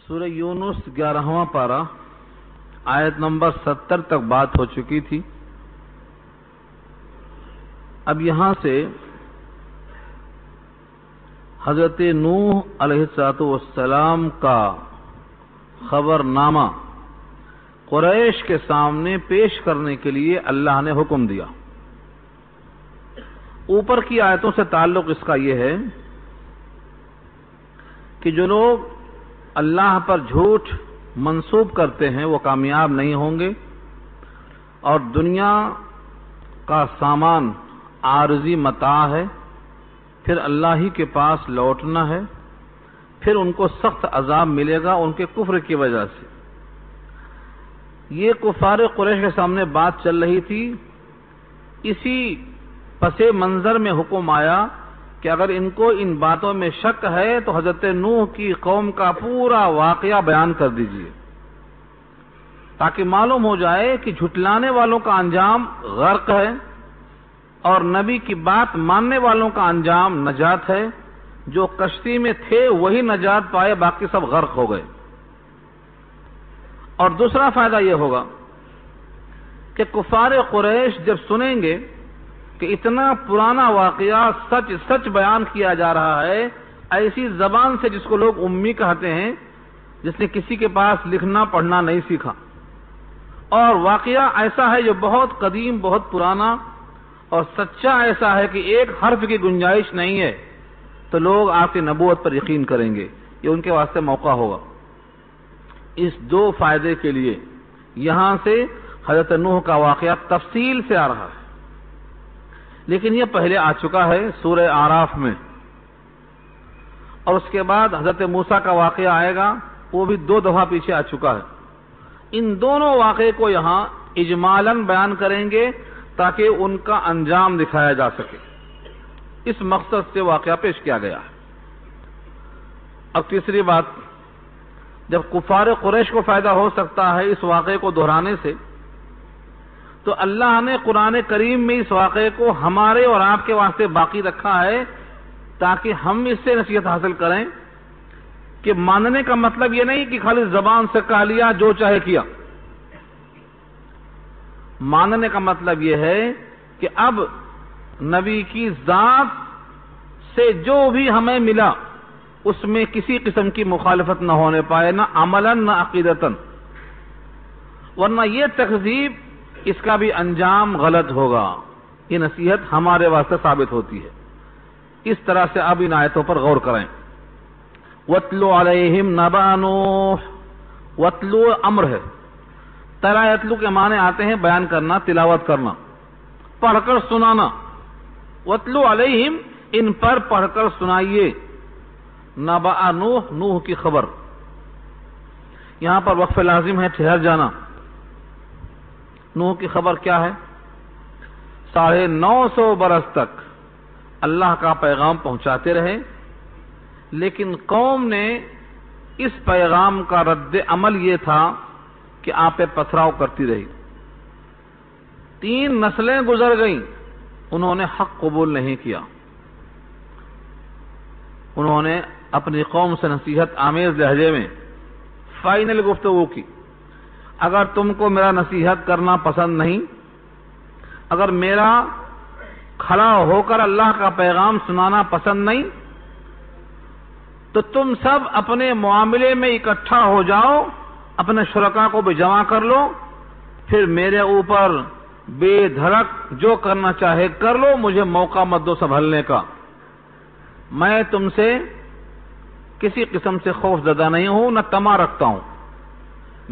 سورہ یونس 11واں پارہ آیت نمبر 70 تک بات ہو چکی تھی. اب یہاں سے حضرت نوح علیہ السلام کا خبر نامہ قریش کے سامنے پیش کرنے کے لیے اللہ نے حکم دیا. اوپر کی آیتوں سے تعلق اس کا یہ ہے کہ جو لوگ اللہ پر جھوٹ منسوب کرتے ہیں وہ کامیاب نہیں ہوں گے، اور دنیا کا سامان عارضی متاع ہے، پھر اللہ ہی کے پاس لوٹنا ہے، پھر ان کو سخت عذاب ملے گا ان کے کفر کی وجہ سے. یہ کفار قریش کے سامنے بات چل رہی تھی. اسی پس منظر میں حکم آیا کہ اگر ان کو ان باتوں میں شک ہے تو حضرت نوح کی قوم کا پورا واقعہ بیان کر دیجیے، تاکہ معلوم ہو جائے کہ جھٹلانے والوں کا انجام غرق ہے اور نبی کی بات ماننے والوں کا انجام نجات ہے. جو کشتی میں تھے وہی نجات پائے، باقی سب غرق ہو گئے. اور دوسرا فائدہ یہ ہوگا کہ کفار قریش جب سنیں گے کہ اتنا پرانا واقعہ سچ سچ بیان کیا جا رہا ہے ایسی زبان سے جس کو لوگ امی کہتے ہیں، جس نے کسی کے پاس لکھنا پڑھنا نہیں سیکھا، اور واقعہ ایسا ہے جو بہت قدیم بہت پرانا اور سچا ایسا ہے کہ ایک حرف کی گنجائش نہیں ہے، تو لوگ آپ کی نبوت پر یقین کریں گے. یہ ان کے واسطے موقع ہوگا. اس دو فائدے کے لیے یہاں سے حضرت نوح کا واقعہ تفصیل سے آ رہا ہے، لیکن یہ پہلے آ چکا ہے سورہ اعراف میں، اور اس کے بعد حضرت موسیٰ کا واقعہ آئے گا، وہ بھی 2 دفعہ پیچھے آ چکا ہے. ان دونوں واقعے کو یہاں اجمالاً بیان کریں گے تاکہ ان کا انجام دکھایا جا سکے. اس مقصد سے واقعہ پیش کیا گیا ہے. اب تیسری بات، جب کفار قریش کو فائدہ ہو سکتا ہے اس واقعے کو دہرانے سے، تو اللہ نے قرآن کریم میں اس واقعے کو ہمارے اور آپ کے واسطے باقی رکھا ہے تاکہ ہم اس سے نصیحت حاصل کریں کہ ماننے کا مطلب یہ نہیں کہ خالی زبان سے کہہ لیا جو چاہے کیا. ماننے کا مطلب یہ ہے کہ اب نبی کی ذات سے جو بھی ہمیں ملا اس میں کسی قسم کی مخالفت نہ ہونے پائے، نہ عملاً نہ عقیدتاً، ورنہ یہ تکذیب اس کا بھی انجام غلط ہوگا. یہ نصیحت ہمارے واسطے ثابت ہوتی ہے. اس طرح سے اب ان آیتوں پر غور کریں. وَاتْلُ عَلَيْهِمْ نَبَأَ نُوحٍ، وَاتْلُ امر ہے. تلا یتلو کے معنی آتے ہیں بیان کرنا، تلاوت کرنا، پڑھ کر سنانا. وَاتْلُ عَلَيْهِمْ، ان پر پڑھ کر سنائیے. نبأ نوح، نوح کی خبر. یہاں پر وقف لازم ہے، ٹھہر جانا. نوح کی خبر کیا ہے؟ 950 برس تک اللہ کا پیغام پہنچاتے رہے، لیکن قوم نے اس پیغام کا رد عمل یہ تھا کہ آپ پہ پتھراؤ کرتی رہی. 3 نسلیں گزر گئیں، انہوں نے حق قبول نہیں کیا. انہوں نے اپنی قوم سے نصیحت آمیز لہجے میں فائنل گفتگو کی. اگر تم کو میرا نصیحت کرنا پسند نہیں، اگر میرا کھڑا ہو کر اللہ کا پیغام سنانا پسند نہیں، تو تم سب اپنے معاملے میں اکٹھا ہو جاؤ، اپنے شرکاء کو بھی جمع کر لو، پھر میرے اوپر بے دھڑک جو کرنا چاہے کر لو، مجھے موقع مت دو سنبھلنے کا. میں تم سے کسی قسم سے خوف زدہ نہیں ہوں، نہ طمع رکھتا ہوں.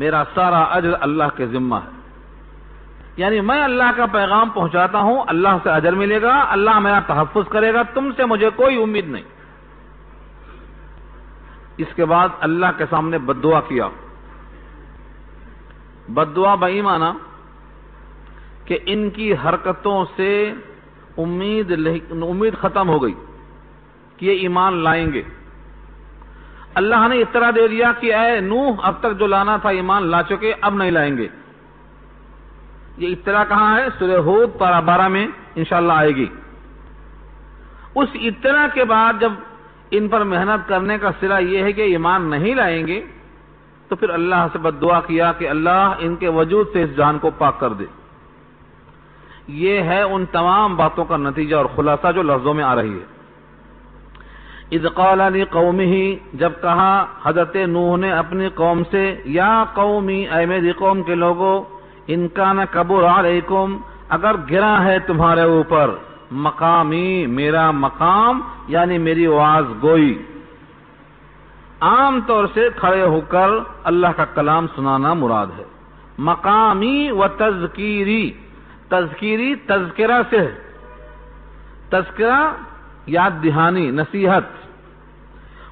میرا سارا اجر اللہ کے ذمہ ہے. یعنی میں اللہ کا پیغام پہنچاتا ہوں، اللہ سے اجر ملے گا، اللہ میرا تحفظ کرے گا، تم سے مجھے کوئی امید نہیں. اس کے بعد اللہ کے سامنے بد دعا کیا. بد دعا بےایمانہ کہ ان کی حرکتوں سے امید ختم ہو گئی کہ یہ ایمان لائیں گے. اللہ نے اطلاع دے دیا کہ اے نوح، اب تک جو لانا تھا ایمان لا چکے، اب نہیں لائیں گے. یہ اطلاع کہاں ہے؟ سورہ ہود پارہ 12 میں انشاءاللہ آئے گی. اس اطلاع کے بعد جب ان پر محنت کرنے کا صلہ یہ ہے کہ ایمان نہیں لائیں گے، تو پھر اللہ سے بد دعا کیا کہ اللہ ان کے وجود سے اس جان کو پاک کر دے۔ یہ ہے ان تمام باتوں کا نتیجہ اور خلاصہ جو لفظوں میں آ رہی ہے۔ اذ قال لقومہ، جب کہا حضرت نوح نے اپنی قوم سے، یا قومی، اے میری قوم کے لوگوں، ان کان کبر علیکم، اگر گرا ہے تمہارے اوپر، مقامی، میرا مقام یعنی میری آواز گوئی، عام طور سے کھڑے ہو کر اللہ کا کلام سنانا مراد ہے۔ مقامی و تذکیری، تذکیری تذکرہ سے ہے، تذکرہ یاد دہانی، نصیحت۔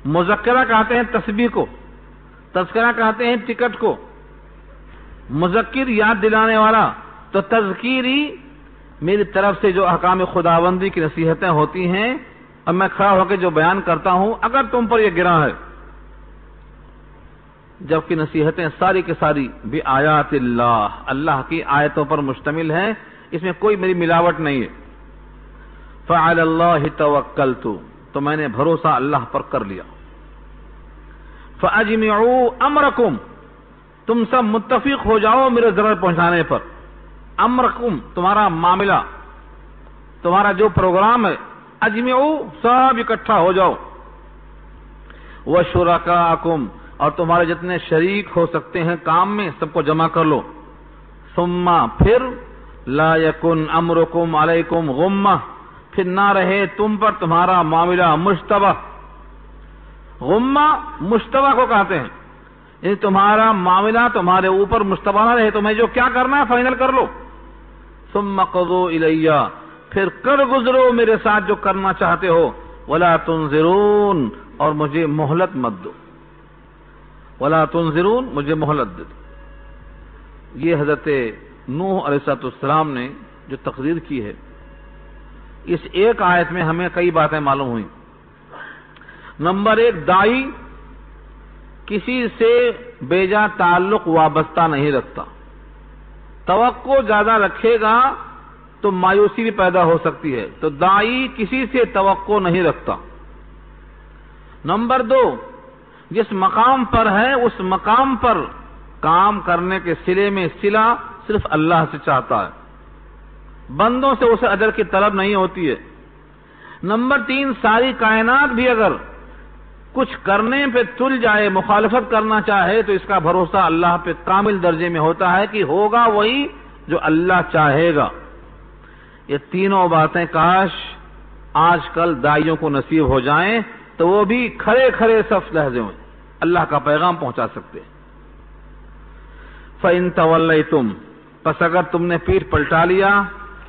مذکرہ کہتے ہیں تسبیح کو، تذکرہ کہتے ہیں ٹکٹ کو، مذکر یاد دلانے والا، تو تذکیری میری طرف سے جو احکام خداوندی کی نصیحتیں ہوتی ہیں اور میں کھڑا ہو کے جو بیان کرتا ہوں، اگر تم پر یہ گرا ہے، جبکہ نصیحتیں ساری کی ساری بھی آیات اللہ، اللہ کی آیتوں پر مشتمل ہیں، اس میں کوئی میری ملاوٹ نہیں ہے۔ فعلی اللہ توکلت، تو میں نے بھروسہ اللہ پر کر لیا۔ فاجمعوا امرکم، تم سب متفق ہو جاؤ میرے ضرر پہنچانے پر۔ امرکم تمہارا معاملہ، تمہارا جو پروگرام ہے، اجمعوا سب اکٹھا ہو جاؤ۔ وشرکاءکم، اور تمہارے جتنے شریک ہو سکتے ہیں کام میں سب کو جمع کر لو۔ ثم، پھر لا یکن امرکم علیکم غمہ، پھر نہ رہے تم پر تمہارا معاملہ مشتبہ۔ غمہ مشتبہ کو کہتے ہیں، یعنی تمہارا معاملہ تمہارے اوپر مشتبہ نہ رہے، تمہیں جو کیا کرنا ہے فائنل کر لو۔ ثم قضوا الی، پھر کر گزرو میرے ساتھ جو کرنا چاہتے ہو۔ ولا تنظرون، اور مجھے مہلت مت دو۔ ولا تنظرون، مجھے مہلت دے دو۔ یہ حضرت نوح علیہ السلام نے جو تقریر کی ہے، اس ایک آیت میں ہمیں کئی باتیں معلوم ہوئیں۔ نمبر ایک، داعی کسی سے بیجا تعلق وابستہ نہیں رکھتا۔ توقع زیادہ رکھے گا تو مایوسی بھی پیدا ہو سکتی ہے، تو داعی کسی سے توقع نہیں رکھتا۔ نمبر دو، جس مقام پر ہے اس مقام پر کام کرنے کے صلے میں صلہ صرف اللہ سے چاہتا ہے، بندوں سے اسے اجر کی طلب نہیں ہوتی ہے۔ نمبر تین، ساری کائنات بھی اگر کچھ کرنے پہ تل جائے، مخالفت کرنا چاہے، تو اس کا بھروسہ اللہ پہ کامل درجے میں ہوتا ہے کہ ہوگا وہی جو اللہ چاہے گا۔ یہ تینوں باتیں کاش آج کل داعیوں کو نصیب ہو جائیں تو وہ بھی کھڑے کھڑے صف لہجے میں اللہ کا پیغام پہنچا سکتے ہیں۔ فَإِن تَوَلَّيْتُمْ، پس اگر تم نے پیٹھ پلٹا لیا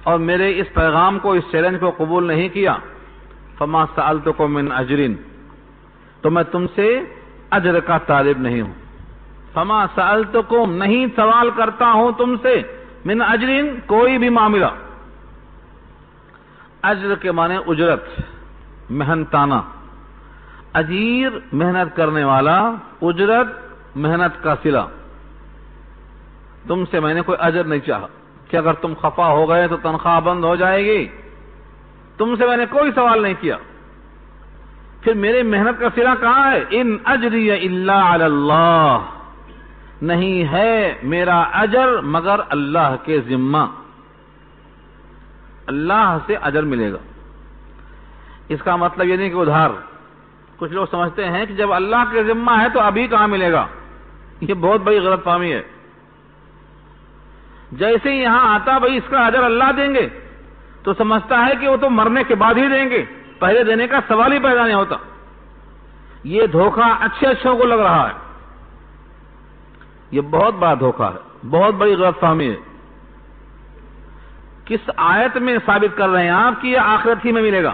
اور میرے اس پیغام کو، اس چیلنج کو قبول نہیں کیا، فَمَا سَأَلْتُكُم مِّنْ أَجْرٍ، تو میں تم سے اجر کا طالب نہیں ہوں۔ فَمَا سَأَلْتُكُم، نہیں سوال کرتا ہوں تم سے، مِّنْ أَجْرٍ، کوئی بھی معاملہ۔ اجر کے معنی اجرت، محنتانہ، اجیر محنت کرنے والا، اجرت محنت کا صلہ۔ تم سے میں نے کوئی اجر نہیں چاہا کہ اگر تم خفا ہو گئے تو تنخواہ بند ہو جائے گی، تم سے میں نے کوئی سوال نہیں کیا۔ پھر میرے محنت کا صلہ کہاں ہے؟ ان اجری الا علی اللہ، نہیں ہے میرا اجر مگر اللہ کے ذمہ، اللہ سے اجر ملے گا۔ اس کا مطلب یہ نہیں کہ ادھار، کچھ لوگ سمجھتے ہیں کہ جب اللہ کے ذمہ ہے تو ابھی کہاں ملے گا، یہ بہت بڑی غلط فہمی ہے۔ جیسے ہی یہاں آتا بھائی اس کا اجر اللہ دیں گے، تو سمجھتا ہے کہ وہ تو مرنے کے بعد ہی دیں گے، پہلے دینے کا سوال ہی پیدا نہیں ہوتا۔ یہ دھوکہ اچھے اچھوں کو لگ رہا ہے، یہ بہت بڑا دھوکہ ہے، بہت بڑی غلط فہمی ہے۔ کس آیت میں ثابت کر رہے ہیں آپ کہ یہ آخرت ہی میں ملے گا؟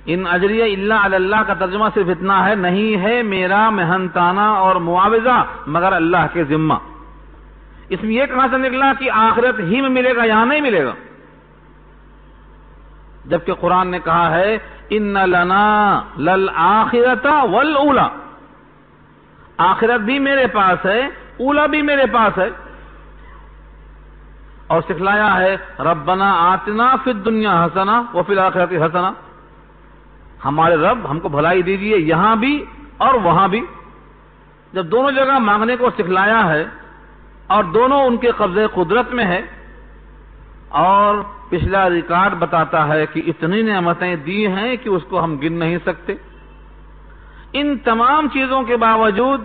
ان اجریہ الا علی اللہ کا ترجمہ صرف اتنا ہے، نہیں ہے میرا محنتانہ اور معاوضہ مگر اللہ کے ذمہ۔ اس میں یہ کہاں سے نکلا کہ آخرت ہی میں ملے گا؟ یہاں نہیں ملے گا، جبکہ قرآن نے کہا ہے ان لنا للآخرۃ والاولی، آخرت بھی میرے پاس ہے، اولا بھی میرے پاس ہے۔ اور سکھلایا ہے ربنا آتنا فی الدنیا حسنہ وفی الآخرۃ حسنہ، ہمارے رب ہم کو بھلائی دیجیے یہاں بھی اور وہاں بھی۔ جب دونوں جگہ مانگنے کو سکھلایا ہے اور دونوں ان کے قبضے قدرت میں ہے، اور پچھلا ریکارڈ بتاتا ہے کہ اتنی نعمتیں دی ہیں کہ اس کو ہم گن نہیں سکتے، ان تمام چیزوں کے باوجود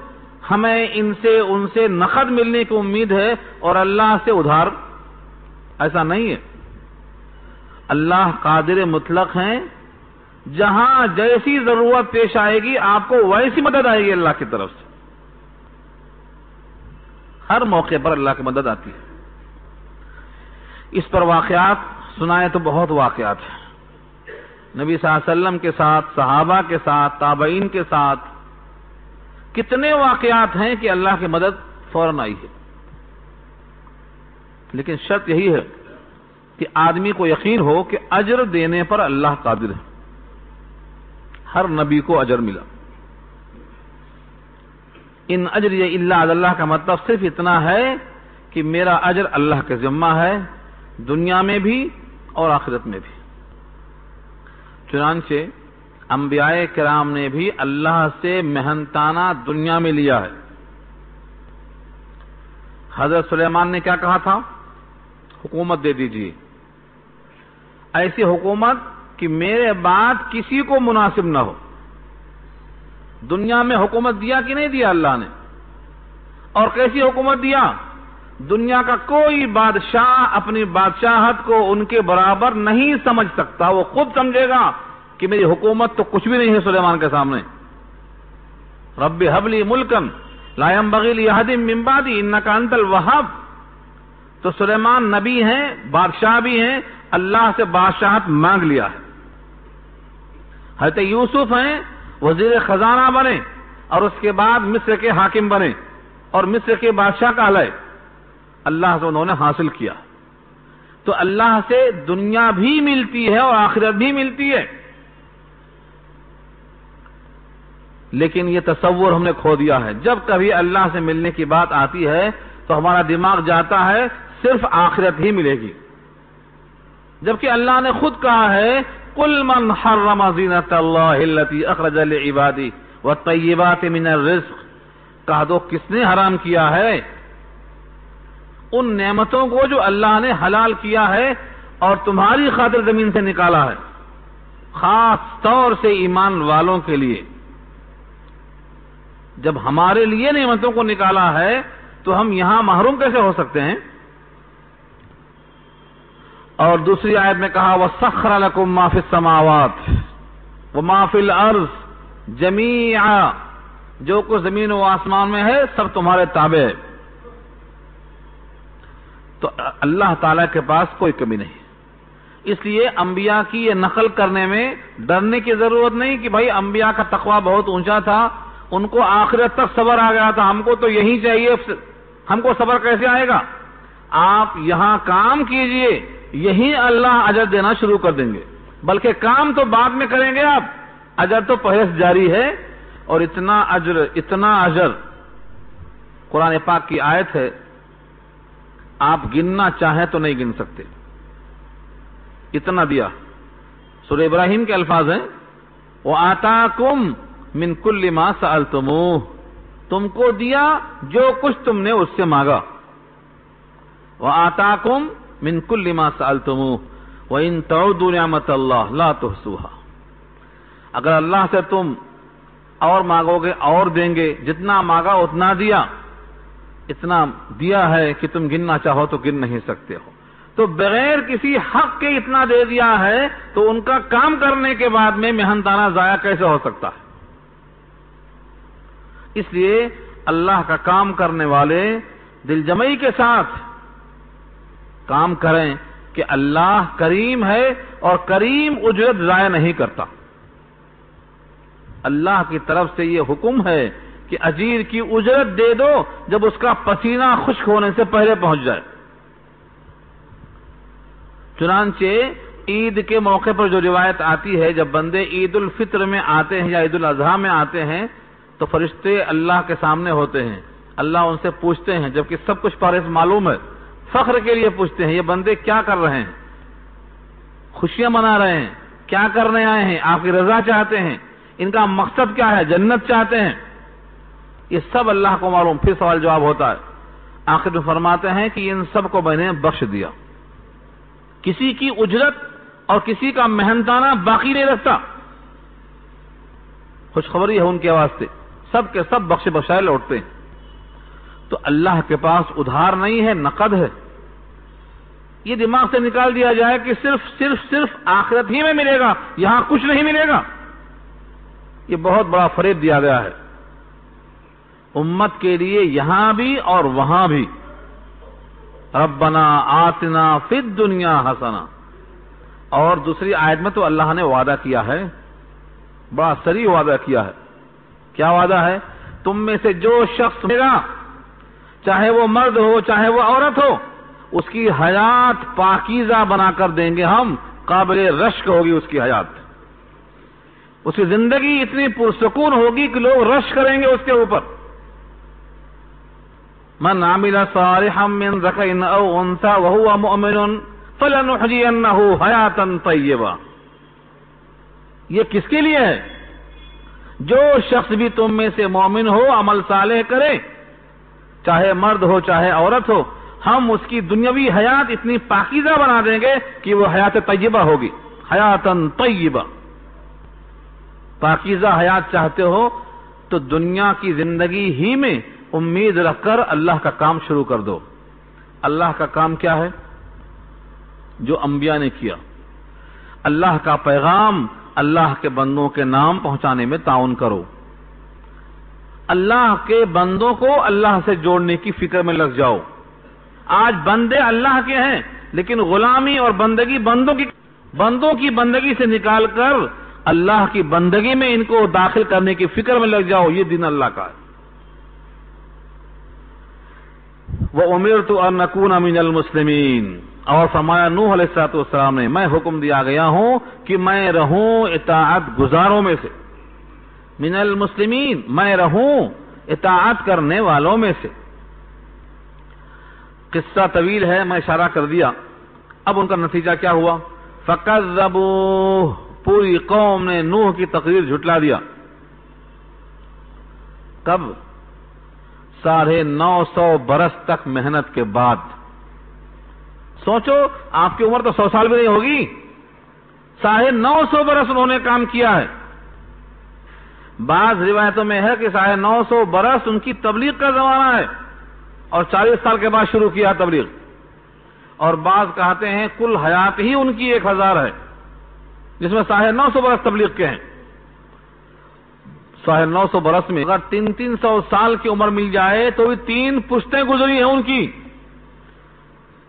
ہمیں ان سے نقد ملنے کی امید ہے اور اللہ سے ادھار؟ ایسا نہیں ہے۔ اللہ قادر مطلق ہیں، جہاں جیسی ضرورت پیش آئے گی آپ کو ویسی مدد آئے گی اللہ کی طرف سے، ہر موقع پر اللہ کی مدد آتی ہے۔ اس پر واقعات سنائے تو بہت واقعات ہیں، نبی صلی اللہ علیہ وسلم کے ساتھ، صحابہ کے ساتھ، تابعین کے ساتھ کتنے واقعات ہیں کہ اللہ کی مدد فوراً آئی ہے۔ لیکن شرط یہی ہے کہ آدمی کو یقین ہو کہ اجر دینے پر اللہ قادر ہے۔ ہر نبی کو اجر ملا۔ ان اجری الا علی اللہ کا مطلب صرف اتنا ہے کہ میرا اجر اللہ کے ذمہ ہے، دنیا میں بھی اور آخرت میں بھی۔ چنانچہ انبیاء کرام نے بھی اللہ سے محنتانہ دنیا میں لیا ہے۔ حضرت سلیمان نے کیا کہا تھا؟ حکومت دے دیجیے، ایسی حکومت کہ میرے بعد کسی کو مناسب نہ ہو۔ دنیا میں حکومت دیا کہ نہیں دیا اللہ نے؟ اور کیسی حکومت دیا؟ دنیا کا کوئی بادشاہ اپنی بادشاہت کو ان کے برابر نہیں سمجھ سکتا، وہ خود سمجھے گا کہ میری حکومت تو کچھ بھی نہیں ہے سلیمان کے سامنے۔ رب ہب لی ملکا لا ينبغی لأحد من بعدی انک انت الوہاب۔ تو سلیمان نبی ہیں، بادشاہ بھی ہیں، اللہ سے بادشاہت مانگ لیا ہے۔ حضرت یوسف ہیں، وزیر خزانہ بنے اور اس کے بعد مصر کے حاکم بنے اور مصر کے بادشاہ کہلائے، اللہ سے انہوں نے حاصل کیا۔ تو اللہ سے دنیا بھی ملتی ہے اور آخرت بھی ملتی ہے، لیکن یہ تصور ہم نے کھو دیا ہے۔ جب کبھی اللہ سے ملنے کی بات آتی ہے تو ہمارا دماغ جاتا ہے صرف آخرت ہی ملے گی، جبکہ اللہ نے خود کہا ہے قل من حرم زینۃ اللہ التی اخرج لعبادہ والطیبات من الرزق۔ کہہ دو کس نے حرام کیا ہے؟ ان نعمتوں کو جو اللہ نے حلال کیا ہے اور تمہاری خاطر زمین سے نکالا ہے، خاص طور سے ایمان والوں کے لیے۔ جب ہمارے لیے نعمتوں کو نکالا ہے تو ہم یہاں محروم کیسے ہو سکتے ہیں؟ اور دوسری آیت میں کہا وَسَخَّرَ لَكُم مَّا فِي السَّمَاوَاتِ وَمَا فِي الْأَرْضِ جَمِيعًا، جو کچھ زمین و آسمان میں ہے سب تمہارے تابع ہے۔ تو اللہ تعالیٰ کے پاس کوئی کمی نہیں، اس لیے انبیاء کی یہ نقل کرنے میں ڈرنے کی ضرورت نہیں کہ بھائی انبیاء کا تقویٰ بہت اونچا تھا، ان کو آخرت تک صبر آ گیا تھا، ہم کو تو یہی چاہیے، ہم کو صبر کیسے آئے گا؟ آپ یہاں کام کیجئے، یہی اللہ اجر دینا شروع کر دیں گے، بلکہ کام تو بعد میں کریں گے آپ، اجر تو پہلے سے جاری ہے۔ اور اتنا اجر قرآن پاک کی آیت ہے، آپ گننا چاہیں تو نہیں گن سکتے، اتنا دیا۔ سورہ ابراہیم کے الفاظ ہیں وَآتَاكُمْ مِن كُلِّ مَا سَأَلْتُمُوهُ، تم کو دیا جو کچھ تم نے اس سے مانگا۔ وَآتَاكُمْ مِن كُلِّ مَا سَأَلْتُمُوهُ وَإِن تَعُدُّوا نِعْمَتَ اللَّهِ لَا تُحْصُوهَا۔ اگر اللہ سے تم اور مانگو گے اور دیں گے، جتنا مانگا اتنا دیا، اتنا دیا ہے کہ تم گننا چاہو تو گن نہیں سکتے ہو۔ تو بغیر کسی حق کے اتنا دے دیا ہے تو ان کا کام کرنے کے بعد میں محنتانہ ضائع کیسے ہو سکتا ہے؟ اس لیے اللہ کا کام کرنے والے دل جمعی کے ساتھ کام کریں کہ اللہ کریم ہے اور کریم اجرت ضائع نہیں کرتا۔ اللہ کی طرف سے یہ حکم ہے کہ اجیر کی اجرت دے دو جب اس کا پسینہ خشک ہونے سے پہلے پہنچ جائے۔ چنانچہ عید کے موقع پر جو روایت آتی ہے، جب بندے عید الفطر میں آتے ہیں یا عید الاضحیٰ میں آتے ہیں تو فرشتے اللہ کے سامنے ہوتے ہیں، اللہ ان سے پوچھتے ہیں، جبکہ سب کچھ پارے سے معلوم ہے، فخر کے لیے پوچھتے ہیں یہ بندے کیا کر رہے ہیں، خوشیاں منا رہے ہیں، کیا کرنے آئے ہیں، آپ کی رضا چاہتے ہیں، ان کا مقصد کیا ہے، جنت چاہتے ہیں۔ یہ سب اللہ کو معلوم. پھر سوال جواب ہوتا ہے. آخر میں فرماتے ہیں کہ ان سب کو میں نے بخش دیا. کسی کی اجرت اور کسی کا محنتانہ باقی نہیں رکھتا. خوشخبری ہے ان کے واسطے, سب کے سب بخشے بخشائے لوٹتے ہیں. تو اللہ کے پاس ادھار نہیں ہے, نقد ہے. یہ دماغ سے نکال دیا جائے کہ صرف آخرت ہی میں ملے گا, یہاں کچھ نہیں ملے گا. یہ بہت بڑا فریب دیا گیا ہے امت کے لیے, یہاں بھی اور وہاں بھی. ربنا آتنا فی الدنیا حسنہ. اور دوسری آیت میں تو اللہ نے وعدہ کیا ہے, بڑا صریح وعدہ کیا ہے. کیا وعدہ ہے؟ تم میں سے جو شخص ملے گا, چاہے وہ مرد ہو چاہے وہ عورت ہو, اس کی حیات پاکیزہ بنا کر دیں گے ہم. قابل رشک ہوگی اس کی حیات, اس کی زندگی اتنی پرسکون ہوگی کہ لوگ رشک کریں گے اس کے اوپر. من عمل صالحا من ذکر او انثى وهو مؤمن فلنحيينه حیاتا طیبہ. یہ کس کے لیے ہے؟ جو شخص بھی تم میں سے مومن ہو, عمل صالح کرے, چاہے مرد ہو چاہے عورت ہو, ہم اس کی دنیاوی حیات اتنی پاکیزہ بنا دیں گے کہ وہ حیات طیبہ ہوگی. حیاتا طیبہ. پاکیزہ حیات چاہتے ہو تو دنیا کی زندگی ہی میں امید رکھ کر اللہ کا کام شروع کر دو. اللہ کا کام کیا ہے؟ جو انبیاء نے کیا. اللہ کا پیغام اللہ کے بندوں کے نام پہنچانے میں تعاون کرو. اللہ کے بندوں کو اللہ سے جوڑنے کی فکر میں لگ جاؤ. آج بندے اللہ کے ہیں, لیکن غلامی اور بندگی بندوں کی بندگی سے نکال کر اللہ کی بندگی میں ان کو داخل کرنے کی فکر میں لگ جاؤ. یہ دین اللہ کا ہے. وَأُمِرْتُ أَنْ أَكُونَ مِنَ الْمُسْلِمِينَ. اور فرمایا نوح علیہ السلام نے, میں حکم دیا گیا ہوں کہ میں رہوں اطاعت گزاروں میں سے. من المسلمین, میں رہوں اطاعت کرنے والوں میں سے. قصہ طویل ہے, میں اشارہ کر دیا. اب ان کا نتیجہ کیا ہوا؟ فَكَذَّبُوهُ. پوری قوم نے نوح کی تقریر جھٹلا دیا. کب؟ 950 برس تک محنت کے بعد. سوچو, آپ کی عمر تو 100 سال بھی نہیں ہوگی. 950 برس انہوں نے کام کیا ہے. بعض روایتوں میں ہے کہ 950 برس ان کی تبلیغ کا زمانہ ہے اور 40 سال کے بعد شروع کیا تبلیغ. اور بعض کہتے ہیں کل حیات ہی ان کی 1000 ہے, جس میں 950 برس تبلیغ کے ہیں. 950 برس میں اگر 300 سال کی عمر مل جائے تو بھی 3 پشتیں گزری ہیں ان کی.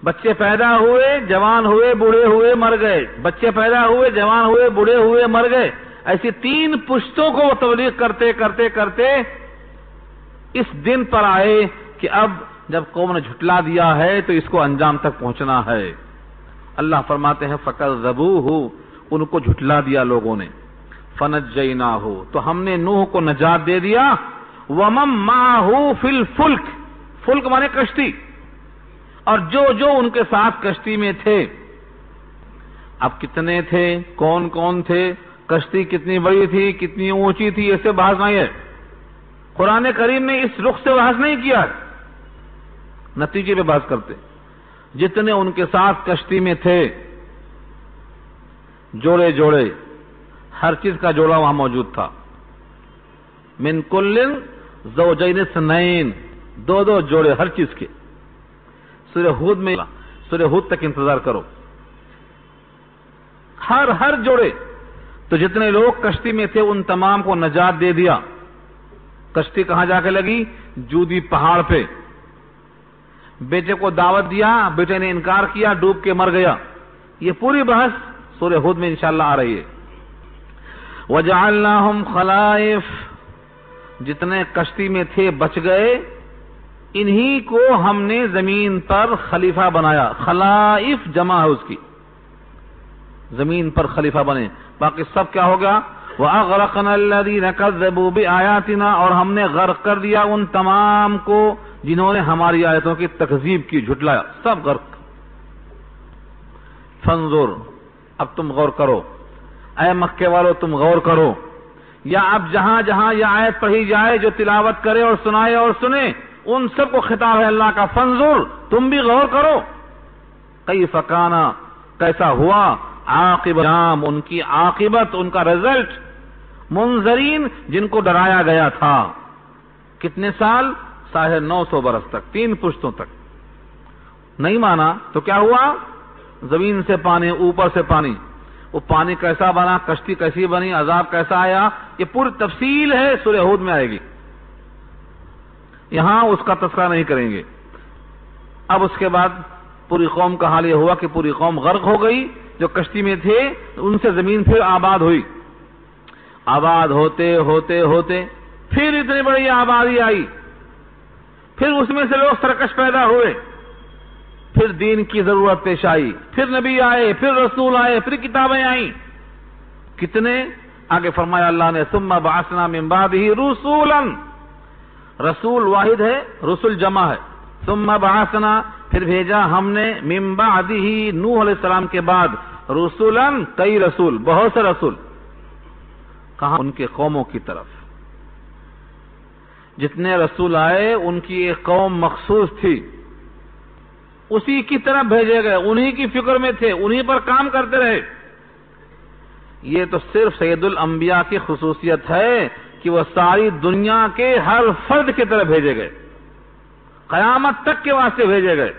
بچے پیدا ہوئے, جوان ہوئے, بوڑھے ہوئے, مر گئے. بچے پیدا ہوئے, جوان ہوئے, بوڑھے ہوئے, مر گئے. ایسی 3 پشتوں کو وہ تبلیغ کرتے کرتے کرتے اس دن پر آئے کہ اب جب قوم نے جھٹلا دیا ہے تو اس کو انجام تک پہنچنا ہے. اللہ فرماتے ہیں فَكَذَّبُوهُ. ان کو جھٹلا دیا لوگوں نے. فَنَجَّيْنَاهُ. تو ہم نے نوح کو نجات دے دیا. وَمَن مَّعَهُ فِي الْفُلْكِ. فلک مانے کشتی, اور جو ان کے ساتھ کشتی میں تھے. اب کتنے تھے, کون کون تھے, کشتی کتنی بڑی تھی, کتنی اونچی تھی, اس سے بحث نہیں ہے. قرآن کریم نے اس رخ سے بحث نہیں کیا, نتیجے پہ بحث کرتے. جتنے ان کے ساتھ کشتی میں تھے, جوڑے جوڑے, ہر چیز کا جوڑا وہاں موجود تھا. من کل زوجین اثنین, 2 جوڑے ہر چیز کے. سورہ ہود میں, سورہ ہود تک انتظار کرو, ہر جوڑے. تو جتنے لوگ کشتی میں تھے ان تمام کو نجات دے دیا. کشتی کہاں جا کے لگی؟ جودی پہاڑ پہ. بیٹے کو دعوت دیا, بیٹے نے انکار کیا, ڈوب کے مر گیا. یہ پوری بحث سورہ ہود میں انشاءاللہ آ رہی ہے. وَجَعَلْنَاهُمْ خَلَائِفَ. جتنے کشتی میں تھے بچ گئے, انہی کو ہم نے زمین پر خلیفہ بنایا. خلائف جمع ہے اس کی, زمین پر خلیفہ بنے. باقی سب کیا ہو گیا؟ وَأَغْرَقْنَا الَّذِينَ كَذَّبُوا بِآيَاتِنَا. اور ہم نے غرق کر دیا ان تمام کو جنہوں نے ہماری آیتوں کی تکذیب کی, جھٹلایا. سب غرق. فانظر. اب تم غور کرو, اے مکے والو تم غور کرو یا اب جہاں جہاں یہ آیت پڑھی جائے جو تلاوت کرے اور سنائے اور سنے ان سب کو خطاب ہے اللہ کا، فانظر، تم بھی غور کرو، کیف کان، کیسا ہوا، عاقبۃ جام، ان کی عاقبت، ان کا رزلٹ، منذرین، جن کو ڈرایا گیا تھا، کتنے سال، 950 برس تک، 3 پشتوں تک، نہیں مانا تو کیا ہوا، زمین سے پانی، اوپر سے پانی، وہ پانی کیسا بنا، کشتی کیسی بنی، عذاب کیسا آیا، یہ پوری تفصیل ہے، سورہ ہود میں آئے گی، یہاں اس کا تذکرہ نہیں کریں گے۔ اب اس کے بعد پوری قوم کا حال یہ ہوا کہ پوری قوم غرق ہو گئی، جو کشتی میں تھے ان سے زمین پھر آباد ہوئی، آباد ہوتے ہوتے ہوتے پھر اتنی بڑی آبادی آئی، پھر اس میں سے لوگ سرکش پیدا ہوئے، پھر دین کی ضرورت پیش آئی، پھر نبی آئے، پھر رسول آئے، پھر کتابیں آئیں، کتنے، آگے فرمایا اللہ نے ثم بعثنا من بعدہ رسولا، رسول واحد ہے، رسول جمع ہے، ثم بعثنا، پھر بھیجا ہم نے، من بعدہ، نوح علیہ السلام کے بعد، رسولا، کئی رسول، بہت سے رسول، کہاں، ان کے قوموں کی طرف، جتنے رسول آئے ان کی ایک قوم مخصوص تھی، اسی کی طرف بھیجے گئے، انہی کی فکر میں تھے، انہی پر کام کرتے رہے۔ یہ تو صرف سید الانبیاء کی خصوصیت ہے کہ وہ ساری دنیا کے ہر فرد کی طرف بھیجے گئے، قیامت تک کے واسطے بھیجے گئے۔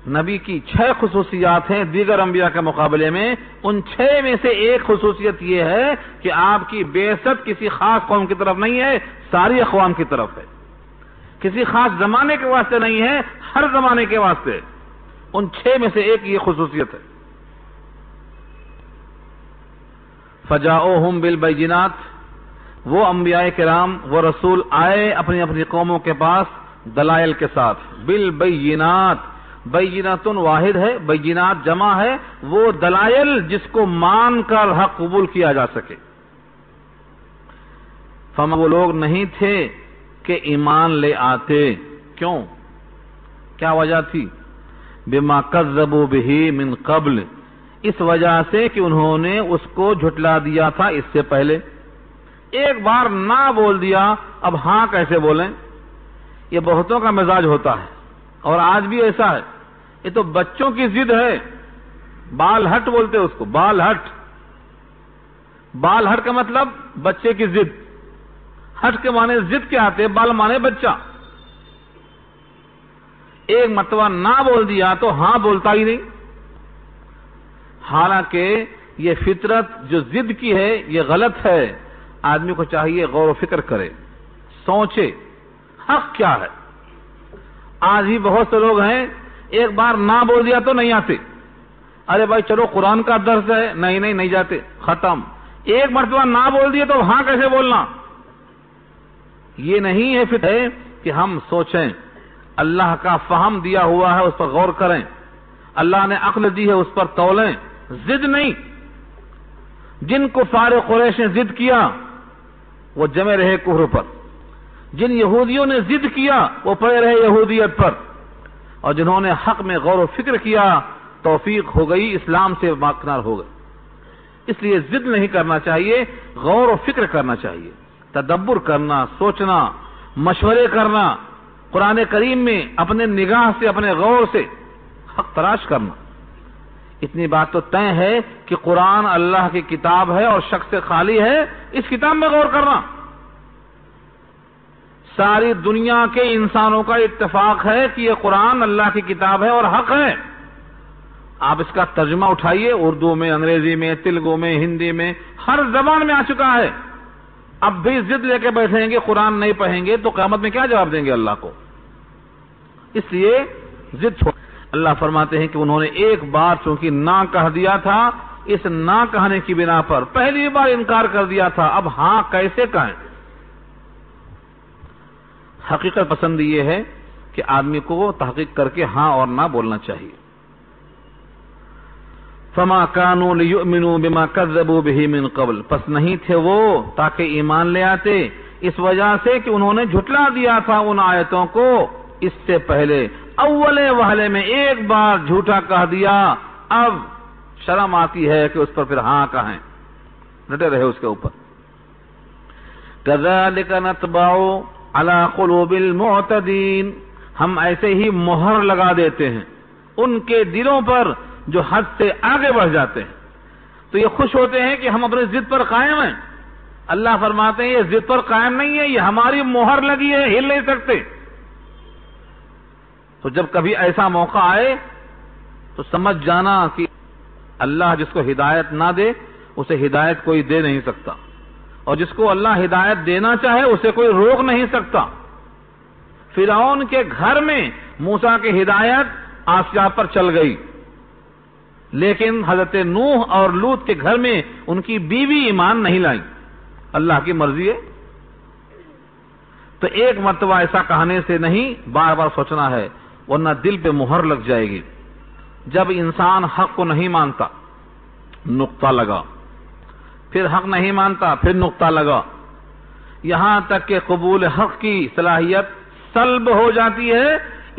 نبی کی 6 خصوصیات ہیں دیگر انبیاء کے مقابلے میں، ان 6 میں سے ایک خصوصیت یہ ہے کہ آپ کی بعثت کسی خاص قوم کی طرف نہیں ہے، ساری اقوام کی طرف ہے، کسی خاص زمانے کے واسطے نہیں ہے، ہر زمانے کے واسطے، ان 6 میں سے ایک یہ خصوصیت ہے۔ فجاؤہم بالبینات، وہ انبیاء کرام، وہ رسول آئے اپنی اپنی قوموں کے پاس دلائل کے ساتھ، بالبینات، بینات واحد ہے، بینات جمع ہے، وہ دلائل جس کو مان کر حق قبول کیا جا سکے۔ فما، وہ لوگ نہیں تھے کہ ایمان لے آتے، کیوں، کیا وجہ تھی، بما کذبوا بہ من قبل، اس وجہ سے کہ انہوں نے اس کو جھٹلا دیا تھا اس سے پہلے، ایک بار نہ بول دیا، اب ہاں کیسے بولیں، یہ بہتوں کا مزاج ہوتا ہے، اور آج بھی ایسا ہے، یہ تو بچوں کی ضد ہے، بال ہٹ بولتے اس کو، بال ہٹ، بال ہٹ کا مطلب بچے کی ضد، ہٹ کے معنی ضد کے آتے، بال معنی بچہ، ایک مرتبہ نہ بول دیا تو ہاں بولتا ہی نہیں، حالانکہ یہ فطرت جو ضد کی ہے یہ غلط ہے، آدمی کو چاہیے غور و فکر کرے، سوچے حق کیا ہے۔ آج ہی بہت سے لوگ ہیں، ایک بار نہ بول دیا تو نہیں آتے، ارے بھائی چلو قرآن کا درس ہے، نہیں جاتے، ختم، ایک مرتبہ نہ بول دیا تو ہاں کیسے بولنا، یہ نہیں ہے فطرت ہے کہ ہم سوچیں، اللہ کا فہم دیا ہوا ہے اس پر غور کریں، اللہ نے عقل دی ہے اس پر تولیں، ضد نہیں۔ جن کفار قریش نے ضد کیا وہ جمے رہے کفر پر، جن یہودیوں نے ضد کیا وہ پڑے رہے یہودیت پر، اور جنہوں نے حق میں غور و فکر کیا توفیق ہو گئی، اسلام سے باکنار ہو گئے۔ اس لیے ضد نہیں کرنا چاہیے، غور و فکر کرنا چاہیے، تدبر کرنا، سوچنا، مشورے کرنا، قرآن کریم میں اپنے نگاہ سے، اپنے غور سے حق تلاش کرنا۔ اتنی بات تو طے ہے کہ قرآن اللہ کی کتاب ہے اور شک سے خالی ہے، اس کتاب میں غور کرنا۔ ساری دنیا کے انسانوں کا اتفاق ہے کہ یہ قرآن اللہ کی کتاب ہے اور حق ہے۔ آپ اس کا ترجمہ اٹھائیے، اردو میں، انگریزی میں، تیلگو میں، ہندی میں، ہر زبان میں آ چکا ہے۔ اب بھی ضد لے کے بیٹھیں گے، قرآن نہیں پڑھیں گے تو قیامت میں کیا جواب دیں گے اللہ کو؟ اس لیے ضد چھوڑ۔ اللہ فرماتے ہیں کہ انہوں نے ایک بار چونکہ نہ کہہ دیا تھا، اس نہ کہنے کی بنا پر پہلی بار انکار کر دیا تھا، اب ہاں کیسے کہیں؟ حقیقت پسند یہ ہے کہ آدمی کو تحقیق کر کے ہاں اور نہ بولنا چاہیے۔ فما كانوا ليؤمنوا بما كذبوا به من قبل، پس نہیں تھے وہ تاکہ ایمان لے آتے، اس وجہ سے کہ انہوں نے جھٹلا دیا تھا ان آیتوں کو اس سے پہلے، اول وہلے میں ایک بار جھوٹا کہہ دیا، اب شرم آتی ہے کہ اس پر پھر ہاں کہیں۔ ڈٹے رہے اس کے اوپر. كذلك نطبع على قلوب المعتدين، ہم ایسے ہی مہر لگا دیتے ہیں ان کے دلوں پر جو حد سے آگے بڑھ جاتے ہیں. تو یہ خوش ہوتے ہیں کہ ہم اپنی ضد پر قائم ہیں. اللہ فرماتے ہیں یہ ضد پر قائم نہیں ہے، یہ ہماری مہر لگی ہے، ہل نہیں سکتے. تو جب کبھی ایسا موقع آئے تو سمجھ جانا کہ اللہ جس کو ہدایت نہ دے اسے ہدایت کوئی دے نہیں سکتا، اور جس کو اللہ ہدایت دینا چاہے اسے کوئی روک نہیں سکتا. فرعون کے گھر میں موسیٰ کی ہدایت آسیاب پر چل گئی، لیکن حضرت نوح اور لوط کے گھر میں ان کی بیوی ایمان نہیں لائی. اللہ کی مرضی ہے. تو ایک مرتبہ ایسا کہنے سے نہیں، بار بار سوچنا ہے، ورنہ دل پہ مہر لگ جائے گی. جب انسان حق کو نہیں مانتا، نقطہ لگا، پھر حق نہیں مانتا، پھر نقطہ لگا، یہاں تک کہ قبول حق کی صلاحیت سلب ہو جاتی ہے.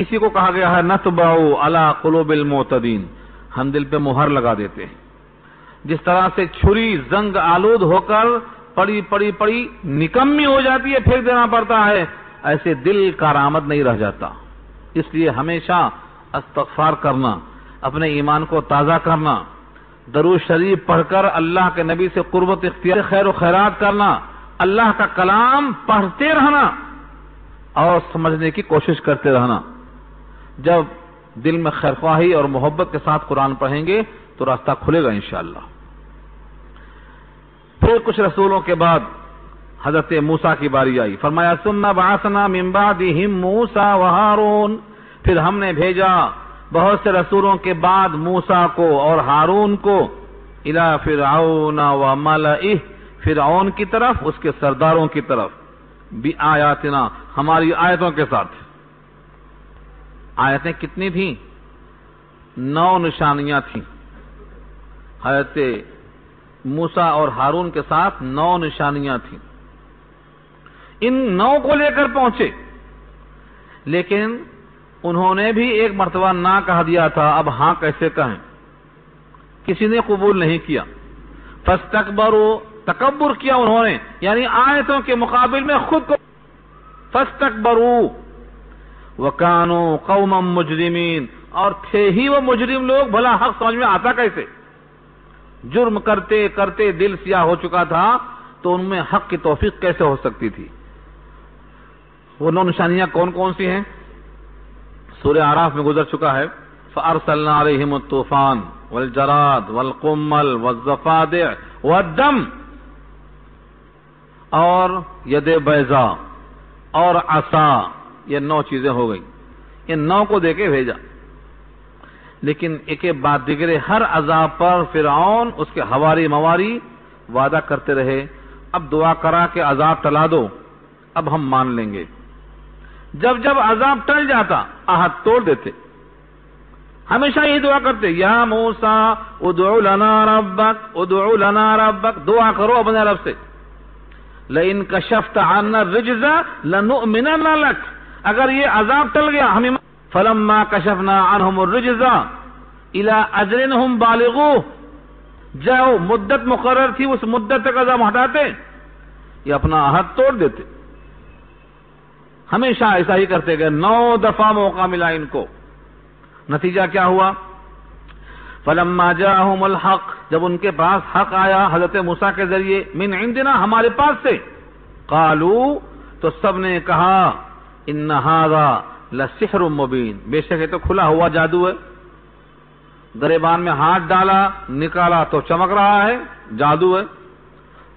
اسی کو کہا گیا ہے نطبع علی قلوب المعتدین، ہم دل پہ مہر لگا دیتے ہیں. جس طرح سے چھری زنگ آلود ہو کر پڑی نکمی ہو جاتی ہے، پھر دینا پڑتا ہے، ایسے دل کارآمد نہیں رہ جاتا. اس لیے ہمیشہ استغفار کرنا، اپنے ایمان کو تازہ کرنا، درود شریف پڑھ کر اللہ کے نبی سے قربت اختیار، خیر و خیرات کرنا، اللہ کا کلام پڑھتے رہنا اور سمجھنے کی کوشش کرتے رہنا. جب دل میں خیرخواہی اور محبت کے ساتھ قرآن پڑھیں گے تو راستہ کھلے گا انشاءاللہ. پھر کچھ رسولوں کے بعد حضرت موسیٰ کی باری آئی. فرمایا ثم بعثنا من بعدهم موسیٰ وہارون، پھر ہم نے بھیجا بہت سے رسولوں کے بعد موسیٰ کو اور ہارون کو الی فرعون وملئہ، فرعون کی طرف، اس کے سرداروں کی طرف، بآیاتنا، ہماری آیتوں کے ساتھ. آیتیں کتنی تھیں؟ 9 نشانیاں تھیں. حضرت موسیٰ اور ہارون کے ساتھ 9 نشانیاں تھیں. ان 9 کو لے کر پہنچے، لیکن انہوں نے بھی ایک مرتبہ نہ کہہ دیا تھا، اب ہاں کیسے کہیں؟ کسی نے قبول نہیں کیا. فاستکبروا، تکبر کیا انہوں نے، یعنی آیتوں کے مقابل میں خود کو. فاستکبروا وکانوا قوما مجرمین، اور تھے ہی وہ مجرم لوگ. بھلا حق سمجھ میں آتا کیسے؟ جرم کرتے کرتے دل سیاہ ہو چکا تھا، تو ان میں حق کی توفیق کیسے ہو سکتی تھی؟ وہ 9 نشانیاں کون کون سی ہیں؟ سورہ اعراف میں گزر چکا ہے. فَأَرْسَلْنَا عَلَيْهِمُ الطُّوفَانَ وَالْجَرَادَ وَالْقُمَّلَ وَالضَّفَادِعَ وَالدَّمَ، اور ید بیضا اور عصا، یہ 9 چیزیں ہو گئی. ان 9 کو دے کے بھیجا، لیکن ایک بعد دیگرے ہر عذاب پر فرعون اس کے ہواری مواری وعدہ کرتے رہے، اب دعا کرا کہ عذاب ٹلا دو، اب ہم مان لیں گے. جب جب عذاب ٹل جاتا عہد توڑ دیتے. ہمیشہ یہی دعا کرتے، یا موسیٰ ادعو لنا ربک، ادعو لنا ربک، دعا کرو اپنے رب سے. لئن کشفت عنا الرجز لنؤمنن لک، اگر یہ عذاب ٹل گیا ہمیں. فلما کشفنا عنہم الرجز الی اجل ہم بالغوہ، جو مدت مقرر تھی اس مدت تک عذاب ہٹاتے، یہ اپنا عہد توڑ دیتے. ہمیشہ ایسا ہی کرتے گئے. 9 دفعہ موقع ملا ان کو. نتیجہ کیا ہوا؟ فلما جاءہم الحق، جب ان کے پاس حق آیا حضرت موسیٰ کے ذریعے، من عندنا، ہمارے پاس سے، قالوا، تو سب نے کہا، ان ھذا لسحر مبین، بے شک یہ تو کھلا ہوا جادو ہے. گریبان میں ہاتھ ڈالا، نکالا تو چمک رہا ہے، جادو ہے.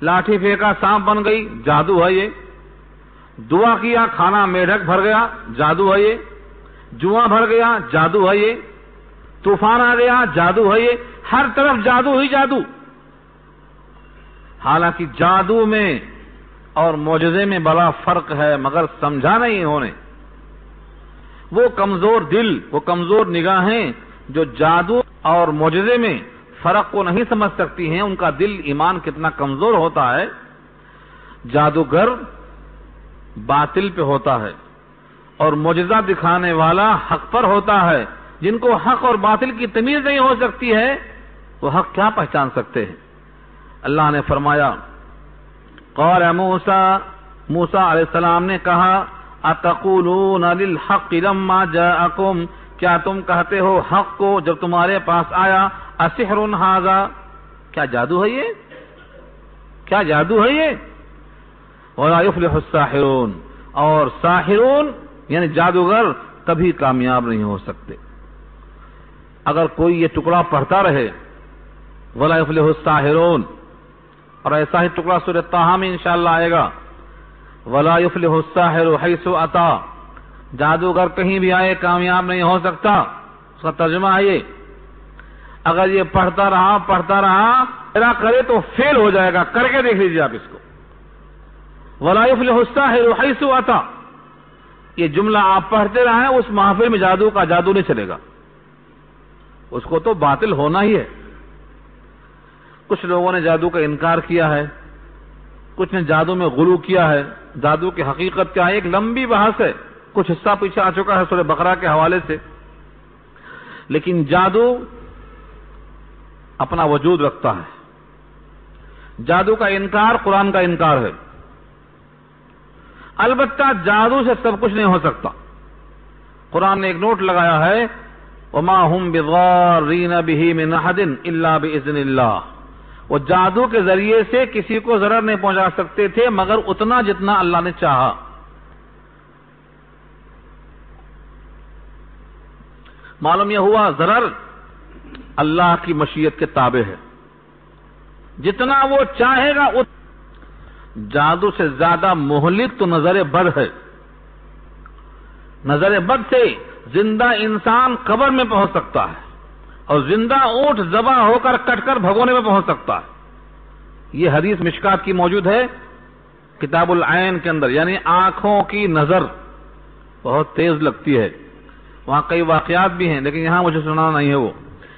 لاٹھی پھینکا، سانپ بن گئی، جادو ہے. یہ دعا کیا، کھانا میڈک بھر گیا، جادو ہے. یہ جواں بھر گیا، جادو ہے. یہ طوفان آ گیا، جادو ہے. یہ ہر طرف جادو ہی جادو. حالانکہ جادو میں اور معجزے میں بڑا فرق ہے، مگر سمجھا نہیں انہوں نے. وہ کمزور دل، وہ کمزور نگاہیں جو جادو اور معجزے میں فرق کو نہیں سمجھ سکتی ہیں، ان کا دل ایمان کتنا کمزور ہوتا ہے. جادوگر باطل پہ ہوتا ہے اور معجزہ دکھانے والا حق پر ہوتا ہے. جن کو حق اور باطل کی تمیز نہیں ہو سکتی ہے، وہ حق کیا پہچان سکتے ہیں؟ اللہ نے فرمایا قال موسیٰ علیہ السلام نے کہا اتقولون للحق لما جاءکم، کیا تم کہتے ہو حق کو جب تمہارے پاس آیا، اسحر ھذا، کیا جادو ہے یہ، کیا جادو ہے یہ، ولا یفلح الساحرون، اور ساحرون یعنی جادوگر کبھی کامیاب نہیں ہو سکتے۔ اگر کوئی یہ ٹکڑا پڑھتا رہے ولا یفلح الساحرون، اور ایسا ہی ٹکڑا سورہ طٰہٰ میں انشاءاللہ آئے گا، ولا یفلح الساحر حیث اتی، جادوگر کہیں بھی آئے کامیاب نہیں ہو سکتا، اس کا ترجمہ ہے یہ۔ اگر یہ پڑھتا رہا میرا کرے تو فیل ہو جائے گا، کر کے دیکھ لیجیے آپ اس کو، ولا یفلح الساحر حیث اتی، یہ جملہ آپ پڑھتے رہیں، اس محفل میں جادو کا جادو نہیں چلے گا، اس کو تو باطل ہونا ہی ہے۔ کچھ لوگوں نے جادو کا انکار کیا ہے، کچھ نے جادو میں غلو کیا ہے۔ جادو کی حقیقت کیا ہے، ایک لمبی بحث ہے، کچھ حصہ پیچھے آ چکا ہے سورہ بقرہ کے حوالے سے، لیکن جادو اپنا وجود رکھتا ہے۔ جادو کا انکار قرآن کا انکار ہے۔ البتہ جادو سے سب کچھ نہیں ہو سکتا۔ قرآن نے ایک نوٹ لگایا ہے وما هم بضارین به من احد الا باذن اللہ، وہ جادو کے ذریعے سے کسی کو ضرر نہیں پہنچا سکتے تھے مگر اتنا جتنا اللہ نے چاہا۔ معلوم یہ ہوا ضرر اللہ کی مشیت کے تابع ہے، جتنا وہ چاہے گا جادو سے زیادہ مہلک تو نظر بد ہے۔ نظر بد سے زندہ انسان قبر میں پہنچ سکتا ہے، اور زندہ اونٹ ذبح ہو کر کٹ کر بھگونے میں پہنچ سکتا ہے۔ یہ حدیث مشکات کی موجود ہے کتاب العین کے اندر، یعنی آنکھوں کی نظر بہت تیز لگتی ہے۔ وہاں کئی واقعات بھی ہیں لیکن یہاں مجھے سنانا نہیں ہے وہ،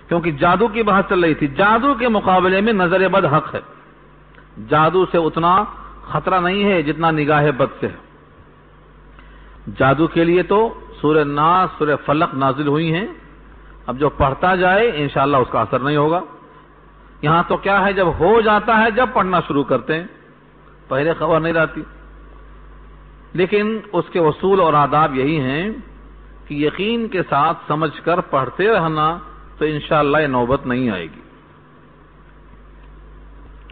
کیونکہ جادو کی بحث چل رہی تھی۔ جادو کے مقابلے میں نظر بد حق ہے، جادو سے اتنا خطرہ نہیں ہے جتنا نگاہ بد سے ہے۔ جادو کے لیے تو سورہ ناس، سورہ فلق نازل ہوئی ہیں، اب جو پڑھتا جائے انشاءاللہ اس کا اثر نہیں ہوگا۔ یہاں تو کیا ہے، جب ہو جاتا ہے جب پڑھنا شروع کرتے ہیں، پہلے خبر نہیں رہتی۔ لیکن اس کے اصول اور آداب یہی ہیں کہ یقین کے ساتھ سمجھ کر پڑھتے رہنا، تو انشاءاللہ یہ نوبت نہیں آئے گی۔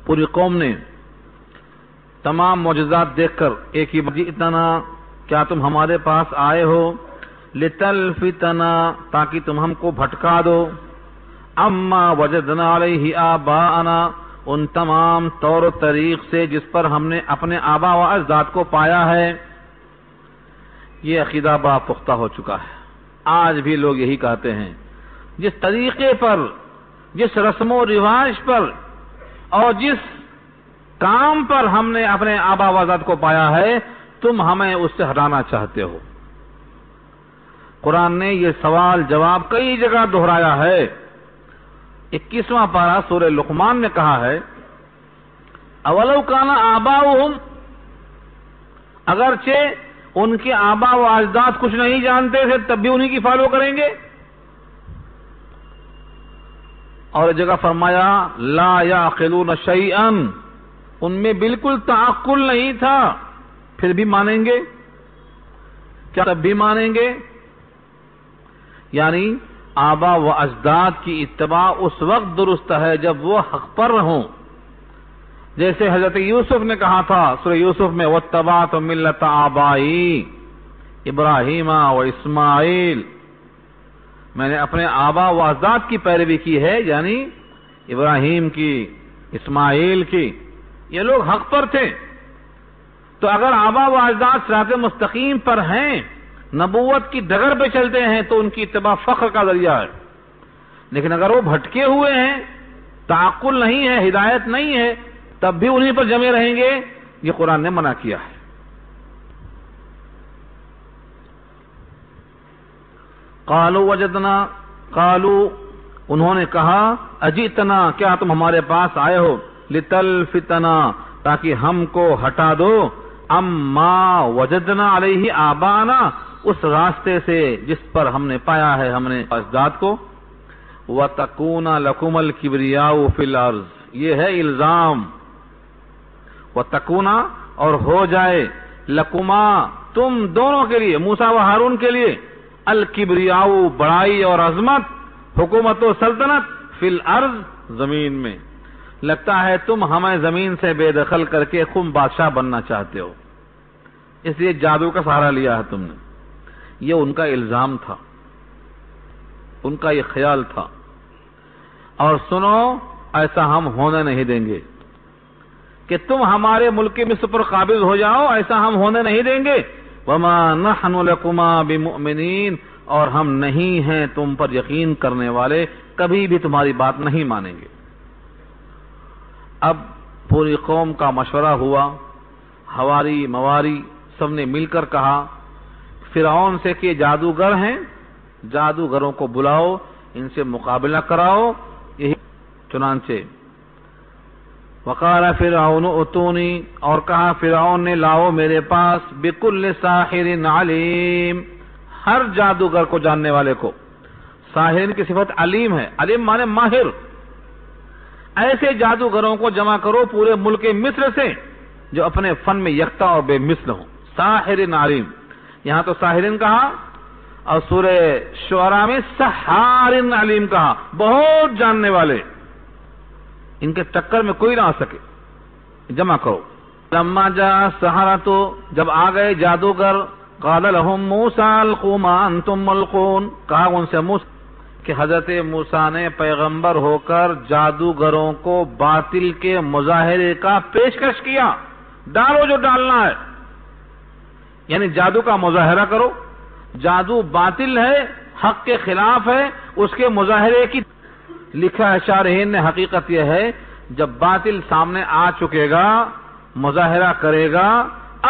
پوری قوم نے تمام معجزات دیکھ کر ایک ہی اتنا، کیا تم ہمارے پاس آئے ہو لتلفتنا، تاکہ تم ہم کو بھٹکا دو، اما وجدنا علیہ آباءنا، ان تمام طور و طریق سے جس پر ہم نے اپنے آبا و اجداد کو پایا ہے۔ یہ عقیدہ با پختہ ہو چکا ہے، آج بھی لوگ یہی کہتے ہیں، جس طریقے پر، جس رسم و رواج پر اور جس کام پر ہم نے اپنے آبا و اجداد کو پایا ہے، تم ہمیں اس سے ہٹانا چاہتے ہو۔ قرآن نے یہ سوال جواب کئی جگہ دہرایا ہے۔ 21واں پارہ سورہ لقمان میں کہا ہے اولو کان آباؤہم، اگرچہ ان کے آبا و اجداد کچھ نہیں جانتے تھے تب بھی انہی کی فالو کریں گے۔ اور ایک جگہ فرمایا لا یعقلون شیئا، ان میں بالکل تعقل نہیں تھا، پھر بھی مانیں گے، کیا تب بھی مانیں گے؟ یعنی آبا و اجداد کی اتباع اس وقت درست ہے جب وہ حق پر ہوں، جیسے حضرت یوسف نے کہا تھا سورہ یوسف میں واتبعت ملت آبائی ابراہیم و اسماعیل، میں نے اپنے آبا و اجداد کی پیروی کی ہے، یعنی ابراہیم کی، اسماعیل کی، یہ لوگ حق پر تھے۔ تو اگر آبا و اجداد صراط مستقیم پر ہیں، نبوت کی ڈگر پہ چلتے ہیں، تو ان کی اتباع فخر کا ذریعہ ہے۔ لیکن اگر وہ بھٹکے ہوئے ہیں، تعقل نہیں ہے، ہدایت نہیں ہے، تب بھی انہی پر جمے رہیں گے، یہ قرآن نے منع کیا ہے۔ قالوا وجدنا، قالوا انہوں نے کہا اجئتنا، کیا تم ہمارے پاس آئے ہو لتلفتنا، تاکہ ہم کو ہٹا دو، اما وجدنا علیہ آبانا، اس راستے سے جس پر ہم نے پایا ہے ہم نے اجداد کو، وَتَكُونَ لَكُمَ الْكِبْرِيَاءُ فِي الْأَرْضِ، یہ ہے الزام. وَتَكُونَ اور ہو جائے لَكُمَا تم دونوں کے لیے، موسیٰ و ہارون کے لیے، الکبریاء بڑائی اور عظمت، حکومت و سلطنت، فی الارض زمین میں. لگتا ہے تم ہمیں زمین سے بے دخل کر کے خود بادشاہ بننا چاہتے ہو، اس لیے جادو کا سہارا لیا ہے تم نے. یہ ان کا الزام تھا، ان کا یہ خیال تھا. اور سنو، ایسا ہم ہونے نہیں دیں گے کہ تم ہمارے ملک مصر پر قابض ہو جاؤ، ایسا ہم ہونے نہیں دیں گے. وما نحن لکما بمؤمنین، اور ہم نہیں ہیں تم پر یقین کرنے والے، کبھی بھی تمہاری بات نہیں مانیں گے. اب پوری قوم کا مشورہ ہوا، حواری مواری سب نے مل کر کہا فرعون سے کہ جادوگر ہیں، جادوگروں کو بلاؤ، ان سے مقابلہ کراؤ. یہی چنانچہ وقال فرعون اتونی، اور کہا فرعون نے لاؤ میرے پاس بکل ساحر علیم، ہر جادوگر کو جاننے والے کو. ساحر کی صفت علیم ہے، علیم مانے ماہر. ایسے جادوگروں کو جمع کرو پورے ملک مصر سے جو اپنے فن میں یکتا اور بے مثل ہوں. ساحر علیم، یہاں تو ساحرین کہا، اور سورہ شعراء میں سحار علیم کہا، بہت جاننے والے، ان کے ٹکر میں کوئی نہ آ سکے، جمع کرو. لما جاء السحرۃ، جب آ گئے جادوگر، قال لهم موسیٰ القوا ما انتم ملقون، کہا ان سے موسیٰ کہ حضرت موسیٰ نے پیغمبر ہو کر جادوگروں کو باطل کے مظاہرے کا پیشکش کیا، ڈالو جو ڈالنا ہے، یعنی جادو کا مظاہرہ کرو. جادو باطل ہے، حق کے خلاف ہے، اس کے مظاہرے کی. لکھا ہے شارحین نے، حقیقت یہ ہے جب باطل سامنے آ چکے گا، مظاہرہ کرے گا،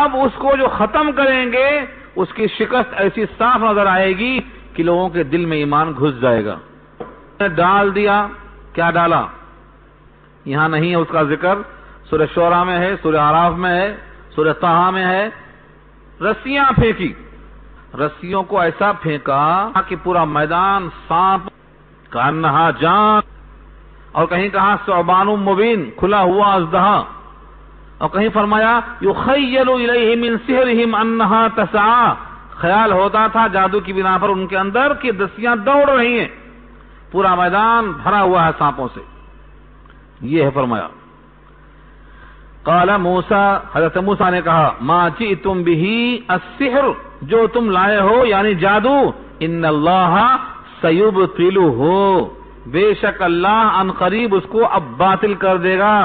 اب اس کو جو ختم کریں گے اس کی شکست ایسی صاف نظر آئے گی کہ لوگوں کے دل میں ایمان گھس جائے گا. ڈال دیا، کیا ڈالا یہاں نہیں ہے اس کا ذکر، سورہ شعراء میں ہے، سورہ اعراف میں ہے، سورہ طٰہٰ میں ہے. رسیاں پھینکی، رسیوں کو ایسا پھینکا کہ پورا میدان سانپ کانہا جان، اور کہیں کہا ثعبان مبین، کھلا ہوا اژدہا، اور کہیں فرمایا یخیل الیہ من سحرہم انہا تسعی، خیال ہوتا تھا جادو کی بنا پر ان کے اندر کہ دسیاں دوڑ رہی ہیں، پورا میدان بھرا ہوا ہے سانپوں سے. یہ ہے فرمایا. قال موسیٰ، حضرت موسیٰ نے کہا ما جئتم بہ السحر، جو تم لائے ہو یعنی جادو، ان اللہ سیبطلہ، بے شک اللہ ان قریب اس کو اب باطل کر دے گا.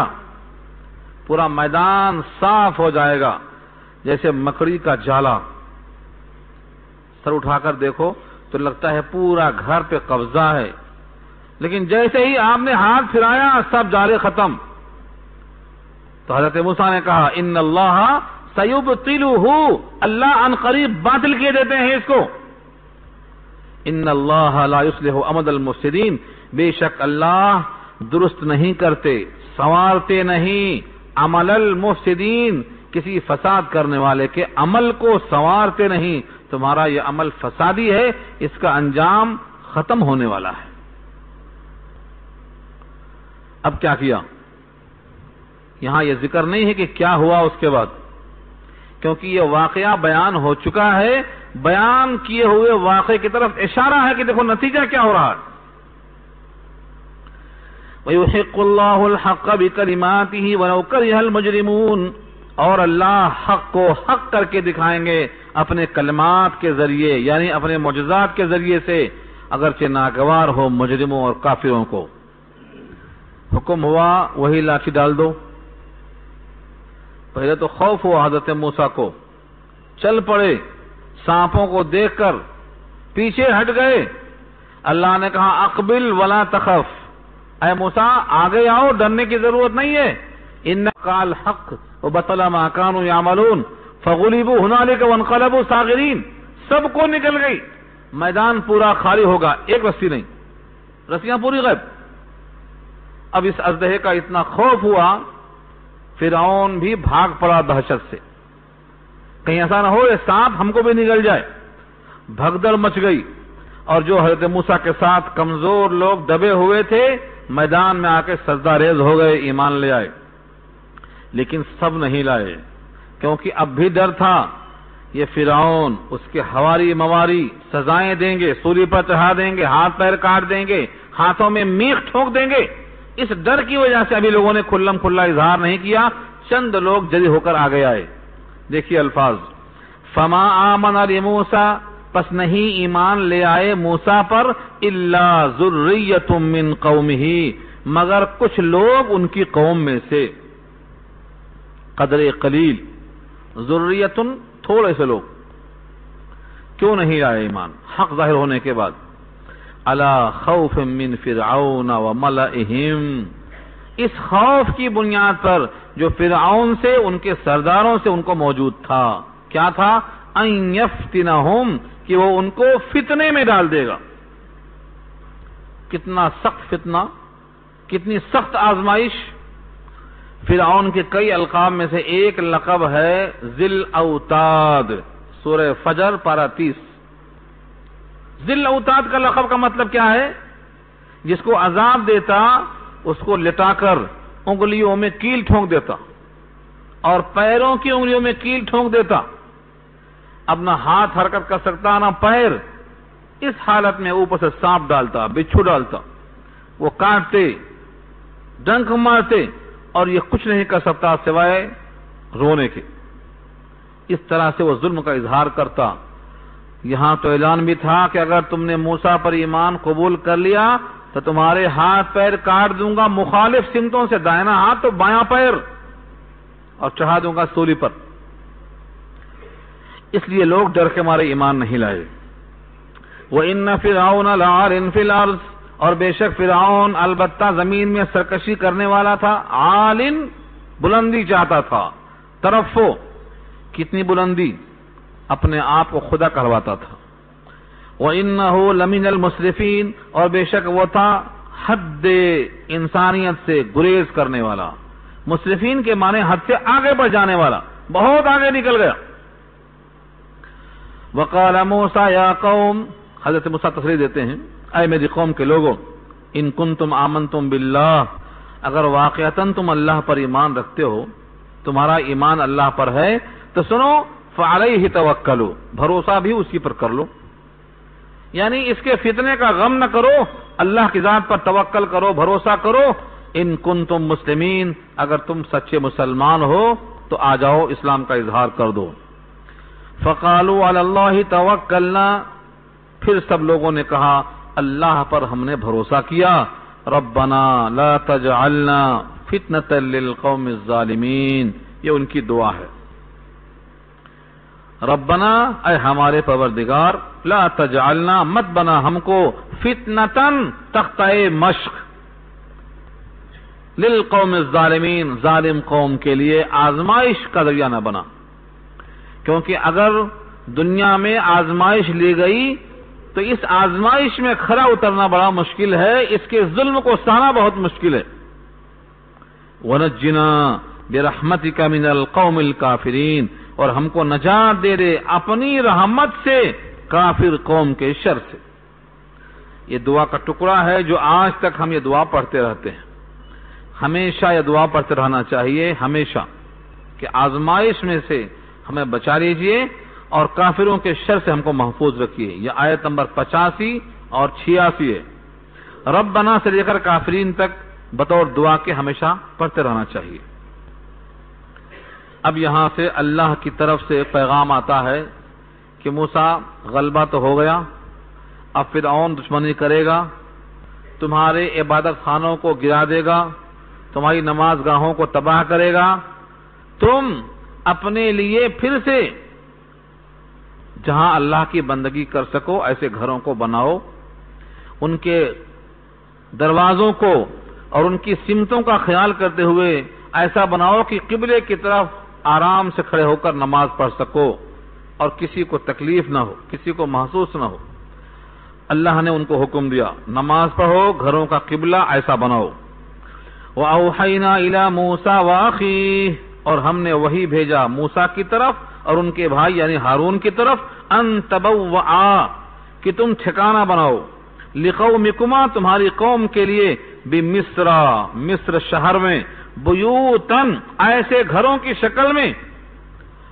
پورا میدان صاف ہو جائے گا جیسے مکڑی کا جالا. سر اٹھا کر دیکھو تو لگتا ہے پورا گھر پہ قبضہ ہے، لیکن جیسے ہی آپ نے ہاتھ پھرایا سب جالے ختم. تو حضرت موسیٰ نے کہا ان اللہ سیبطلہ، اللہ ان قریب باطل کیے دیتے ہیں اس کو. ان اللہ لا یصلح عمل المفسدین، بے شک اللہ درست نہیں کرتے، سنوارتے نہیں، عمل المفسدین، کسی فساد کرنے والے کے عمل کو سنوارتے نہیں. تمہارا یہ عمل فسادی ہے، اس کا انجام ختم ہونے والا ہے. اب کیا کیا؟ یہاں یہ ذکر نہیں ہے کہ کیا ہوا اس کے بعد، کیونکہ یہ واقعہ بیان ہو چکا ہے. بیان کیے ہوئے واقعے کی طرف اشارہ ہے کہ دیکھو نتیجہ کیا ہو رہا ہے. وَيُحِقُّ اللَّهُ الْحَقَّ بِكَلِمَاتِهِ وَلَوْ كَرِهَ الْمُجْرِمُونَ، اور اللہ حق کو حق کر کے دکھائیں گے اپنے کلمات کے ذریعے، یعنی اپنے معجزات کے ذریعے سے، اگرچہ ناگوار ہو مجرموں اور کافروں کو. حکم ہوا وہی لاٹھی ڈال دو. پہلے تو خوف ہوا حضرت موسیٰ کو، چل پڑے، سانپوں کو دیکھ کر پیچھے ہٹ گئے. اللہ نے کہا اقبل ولا تخف، اے موسیٰ آگے آؤ، ڈرنے کی ضرورت نہیں ہے. ان قال حق وبطل ما كانوا يعملون فغلبوا هنالك وانقلبوا صاغرين، سب کو نکل گئی، میدان پورا خالی ہوگا، ایک رسی نہیں، رسیاں پوری غائب. اب اس اژدہے کا اتنا خوف ہوا فرعون بھی بھاگ پڑا دہشت سے، کہیں ایسا نہ ہو یہ سانپ ہم کو بھی نگل جائے. بھگدڑ مچ گئی، اور جو حضرت موسیٰ کے ساتھ کمزور لوگ دبے ہوئے تھے میدان میں آ کے سجدہ ریز ہو گئے، ایمان لے آئے، لیکن سب نہیں لائے، کیونکہ اب بھی ڈر تھا یہ فرعون، اس کے حواری مواری سزائیں دیں گے، سولی پر چڑھا دیں گے، ہاتھ پیر کاٹ دیں گے، ہاتھوں میں میخ ٹھونک دیں گے۔ اس ڈر کی وجہ سے ابھی لوگوں نے کھلم کھلا اظہار نہیں کیا، چند لوگ جری ہو کر آگے آئے۔ دیکھیے الفاظ، فما آمن لموسیٰ، پس نہیں ایمان لے آئے موسیٰ پر، الا ذریۃ من قومہ، مگر کچھ لوگ ان کی قوم میں سے، قدر قلیل، ذریۃ تھوڑے سے لوگ۔ کیوں نہیں آئے ایمان حق ظاہر ہونے کے بعد؟ علی خوف من فرعون وملئہم، اس خوف کی بنیاد پر جو فرعون سے، ان کے سرداروں سے ان کو موجود تھا۔ کیا تھا؟ ان یفتنہم، کہ وہ ان کو فتنے میں ڈال دے گا۔ کتنا سخت فتنہ، کتنی سخت آزمائش۔ فرعون کے کئی القاب میں سے ایک لقب ہے ذی الاوتاد، سورہ فجر پارہ 30۔ ذی الاوتاد کا لقب کا مطلب کیا ہے؟ جس کو عذاب دیتا اس کو لٹا کر انگلیوں میں کیل ٹھونک دیتا اور پیروں کی انگلیوں میں کیل ٹھونک دیتا، اب نہ ہاتھ حرکت کر سکتا نہ پیر۔ اس حالت میں اوپر سے سانپ ڈالتا، بچھو ڈالتا، وہ کاٹتے، ڈنک مارتے، اور یہ کچھ نہیں کر سکتا سوائے رونے کے۔ اس طرح سے وہ ظلم کا اظہار کرتا۔ یہاں تو اعلان بھی تھا کہ اگر تم نے موسیٰ پر ایمان قبول کر لیا تو تمہارے ہاتھ پیر کاٹ دوں گا مخالف سمتوں سے، دائنا ہاتھ تو بایاں پیر، اور چڑھا دوں گا سولی پر۔ اس لیے لوگ ڈر کے مارے ایمان نہیں لائے۔ وَإِنَّ فِرْعَوْنَ لَعَالٍ فِي الْأَرْضِ، اور بے شک فرعون البتہ زمین میں سرکشی کرنے والا تھا۔ عالٍ، بلندی چاہتا تھا، ترفع، کتنی بلندی، اپنے آپ کو خدا کہلواتا تھا۔ وَإِنَّهُ لَمِنَ الْمُسْرِفِينَ، اور بے شک وہ تھا حد انسانیت سے گریز کرنے والا۔ مسرفین کے معنی حد سے آگے بڑھ جانے والا، بہت آگے نکل گیا۔ وَقَالَ مُوسَىٰ يَا قَوْمِ، حضرت موسیٰ تصریح دیتے ہیں، اے میری قوم کے لوگوں، ان کنتم آمنتم باللہ، اگر واقعتاً تم اللہ پر ایمان رکھتے ہو، تمہارا ایمان اللہ پر ہے، تو سنو، فعلیہ توکلوا، بھروسہ بھی اسی پر کر لو، یعنی اس کے فتنے کا غم نہ کرو، اللہ کی ذات پر توکل کرو، بھروسہ کرو۔ ان کنتم مسلمین، اگر تم سچے مسلمان ہو تو آ جاؤ، اسلام کا اظہار کر دو۔ فقالوا علی اللہ توکلنا، پھر سب لوگوں نے کہا اللہ پر ہم نے بھروسہ کیا۔ ربنا لا تجعلنا فتنة للقوم الظالمین، یہ ان کی دعا ہے۔ ربنا، اے ہمارے پروردگار، لا تجعلنا، مت بنا ہم کو، فتنةً، تختہ مشق، للقوم الظالمین، ظالم قوم کے لیے آزمائش کا ذریعہ نہ بنا، کیونکہ اگر دنیا میں آزمائش لی گئی تو اس آزمائش میں کھرا اترنا بڑا مشکل ہے، اس کے ظلم کو سہنا بہت مشکل ہے۔ وَنَجِّنَا بِرَحْمَتِكَ مِنَ الْقَوْمِ الْكَافِرِينَ، اور ہم کو نجات دے دے اپنی رحمت سے کافر قوم کے شر سے۔ یہ دعا کا ٹکڑا ہے جو آج تک ہم یہ دعا پڑھتے رہتے ہیں۔ ہمیشہ یہ دعا پڑھتے رہنا چاہیے، ہمیشہ، کہ آزمائش میں سے ہمیں بچا لیجئے اور کافروں کے شر سے ہم کو محفوظ رکھیے۔ یہ آیت نمبر 85 اور 86 ہے۔ ربنا سے لے کر کافرین تک بطور دعا کے ہمیشہ پڑھتے رہنا چاہیے۔ اب یہاں سے اللہ کی طرف سے پیغام آتا ہے کہ موسیٰ، غلبہ تو ہو گیا، اب فرعون دشمنی کرے گا، تمہارے عبادت خانوں کو گرا دے گا، تمہاری نماز گاہوں کو تباہ کرے گا، تم اپنے لیے پھر سے جہاں اللہ کی بندگی کر سکو ایسے گھروں کو بناؤ، ان کے دروازوں کو اور ان کی سمتوں کا خیال کرتے ہوئے ایسا بناؤ کہ قبلے کی طرف آرام سے کھڑے ہو کر نماز پڑھ سکو اور کسی کو تکلیف نہ ہو، کسی کو محسوس نہ ہو۔ اللہ نے ان کو حکم دیا، نماز پڑھو، گھروں کا قبلہ ایسا بناؤ۔ وَأَوْحَيْنَا إِلَى مُوسَىٰ وَأَخِيهِ، اور ہم نے وحی بھیجا موسیٰ کی طرف اور ان کے بھائی یعنی ہارون کی طرف، ان تبوآ، کہ تم ٹھکانہ بناؤ، لقومکما، تمہاری قوم کے لیے، بمصر، مصر شہر میں، بیوتن ایسے گھروں کی شکل میں،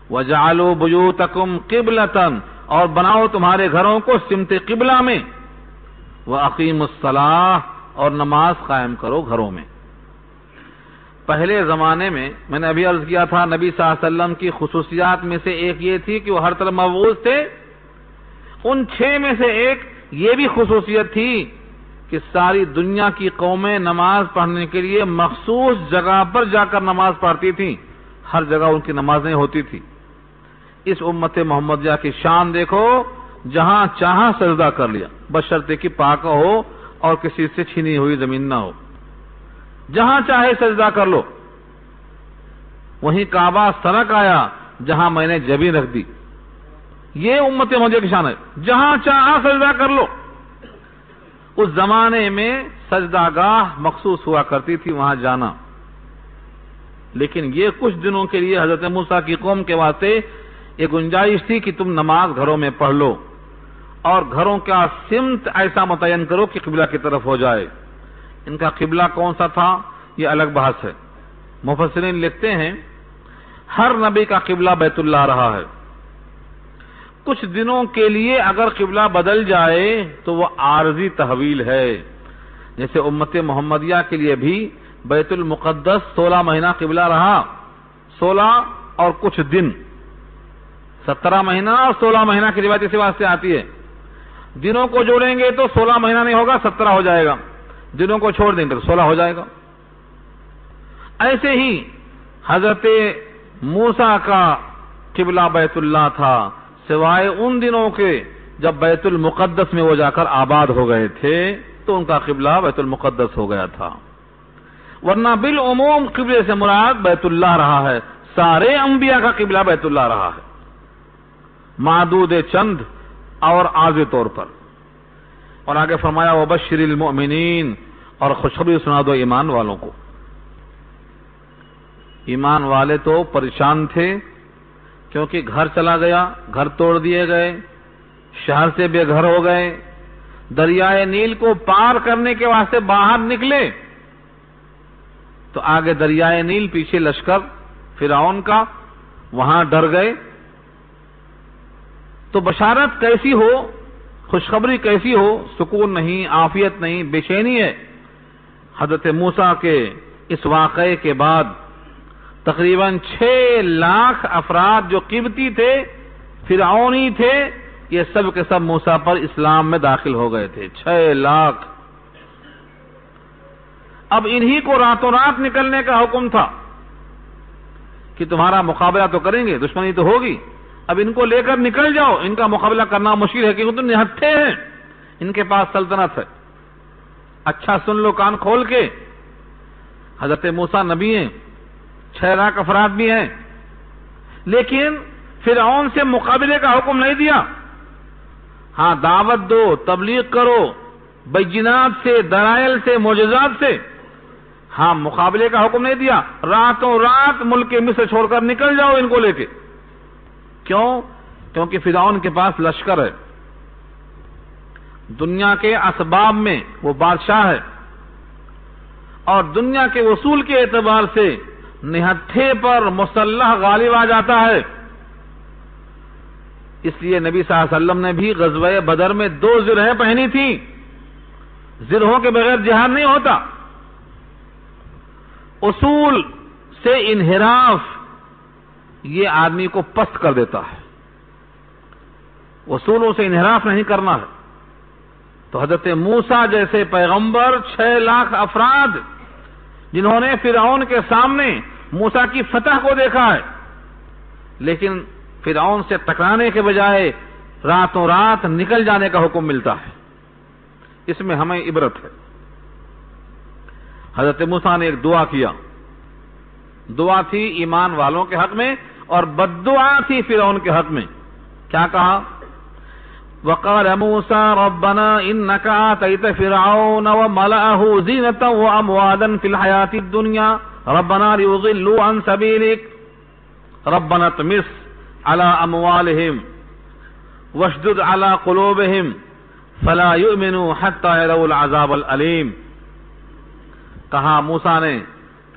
وجعلوا بیوتکم قبلۃ اور بناؤ تمہارے گھروں کو سمت قبلہ میں، واقیموا الصلاۃ اور نماز قائم کرو گھروں میں۔ پہلے زمانے میں نے ابھی عرض کیا تھا، نبی صلی اللہ علیہ وسلم کی خصوصیات میں سے ایک یہ تھی کہ وہ ہر طرف مبعوث تھے۔ ان 6 میں سے ایک یہ بھی خصوصیت تھی کہ ساری دنیا کی قومیں نماز پڑھنے کے لیے مخصوص جگہ پر جا کر نماز پڑھتی تھیں، ہر جگہ ان کی نمازیں ہوتی تھی۔ اس امت محمدیہ کی شان دیکھو، جہاں چاہا سجدہ کر لیا، بشرطے کہ پاک ہو اور کسی سے چھینی ہوئی زمین نہ ہو، جہاں چاہے سجدہ کر لو۔ وہیں کعبہ سرک آیا جہاں میں نے جبین رکھ دی، یہ امت محمدیہ کی شان ہے، جہاں چاہا سجدہ کر لو۔ اس زمانے میں سجدہ گاہ مخصوص ہوا کرتی تھی، وہاں جانا۔ لیکن یہ کچھ دنوں کے لیے حضرت موسیٰ کی قوم کے واسطے یہ گنجائش تھی کہ تم نماز گھروں میں پڑھ لو اور گھروں کا سمت ایسا متعین کرو کہ قبلہ کی طرف ہو جائے۔ ان کا قبلہ کون سا تھا یہ الگ بحث ہے۔ مفسرین لکھتے ہیں ہر نبی کا قبلہ بیت اللہ رہا ہے۔ کچھ دنوں کے لیے اگر قبلہ بدل جائے تو وہ عارضی تحویل ہے، جیسے امت محمدیہ کے لیے بھی بیت المقدس 16 مہینہ قبلہ رہا، 16 اور کچھ دن، 17 مہینہ اور 16 مہینہ کی روایت اسی واسطے آتی ہے۔ دنوں کو جوڑیں گے تو 16 مہینہ نہیں ہوگا، 17 ہو جائے گا، دنوں کو چھوڑ دیں گے تو 16 ہو جائے گا۔ ایسے ہی حضرت موسیٰ کا قبلہ بیت اللہ تھا، سوائے ان دنوں کے جب بیت المقدس میں وہ جا کر آباد ہو گئے تھے تو ان کا قبلہ بیت المقدس ہو گیا تھا، ورنہ بالعموم قبلے سے مراد بیت اللہ رہا ہے۔ سارے انبیاء کا قبلہ بیت اللہ رہا ہے، معدود چند اور عارضی طور پر۔ اور آگے فرمایا وبشر المؤمنین، اور خوشخبری سنا دو ایمان والوں کو۔ ایمان والے تو پریشان تھے کیونکہ گھر چلا گیا، گھر توڑ دیے گئے، شہر سے بے گھر ہو گئے، دریائے نیل کو پار کرنے کے واسطے باہر نکلے تو آگے دریائے نیل، پیچھے لشکر فرعون کا، وہاں ڈر گئے۔ تو بشارت کیسی ہو، خوشخبری کیسی ہو، سکون نہیں، عافیت نہیں، بے چینی ہے۔ حضرت موسیٰ کے اس واقعے کے بعد تقریباً 6 لاکھ افراد جو قبطی تھے، فرعونی تھے، یہ سب کے سب موسیٰ پر اسلام میں داخل ہو گئے تھے، 6 لاکھ۔ اب انہی کو راتوں رات نکلنے کا حکم تھا کہ تمہارا مقابلہ تو کریں گے، دشمنی تو ہوگی، اب ان کو لے کر نکل جاؤ، ان کا مقابلہ کرنا مشکل ہے کیونکہ تو نہتھے ہیں، ان کے پاس سلطنت ہے۔ اچھا سن لو کان کھول کے، حضرت موسیٰ نبی ہیں، 6 لاکھ افراد بھی ہیں، لیکن فرعون سے مقابلے کا حکم نہیں دیا۔ ہاں دعوت دو، تبلیغ کرو، بینات سے، دلائل سے، معجزات سے، ہاں مقابلے کا حکم نہیں دیا۔ راتوں رات ملک مصر چھوڑ کر نکل جاؤ ان کو لے کے۔ کیوں؟ کیونکہ فرعون کے پاس لشکر ہے، دنیا کے اسباب میں وہ بادشاہ ہے، اور دنیا کے اصول کے اعتبار سے نہتھے پر مسلح غالب آ جاتا ہے۔ اس لیے نبی صلی اللہ علیہ وسلم نے بھی غزوہ بدر میں 2 زرہیں پہنی تھیں، زرہوں کے بغیر جہاد نہیں ہوتا۔ اصول سے انحراف یہ آدمی کو پست کر دیتا ہے، اصولوں سے انحراف نہیں کرنا ہے۔ تو حضرت موسیٰ جیسے پیغمبر، 6 لاکھ افراد جنہوں نے فرعون کے سامنے موسیٰ کی فتح کو دیکھا ہے، لیکن فرعون سے ٹکرانے کے بجائے راتوں رات نکل جانے کا حکم ملتا ہے۔ اس میں ہمیں عبرت ہے۔ حضرت موسیٰ نے ایک دعا کیا، دعا تھی ایمان والوں کے حق میں اور بددعا تھی فرعون کے حق میں۔ کیا کہا؟ وقال موسى ربنا انك آتيت فرعون وملأه زينة واموالا في الحياة الدنيا ربنا ليضلوا عن سبيلك ربنا اطمس على اموالهم واشدد على قلوبهم فلا يؤمنوا حتى يروا العذاب الأليم۔ کہا موسیٰ نے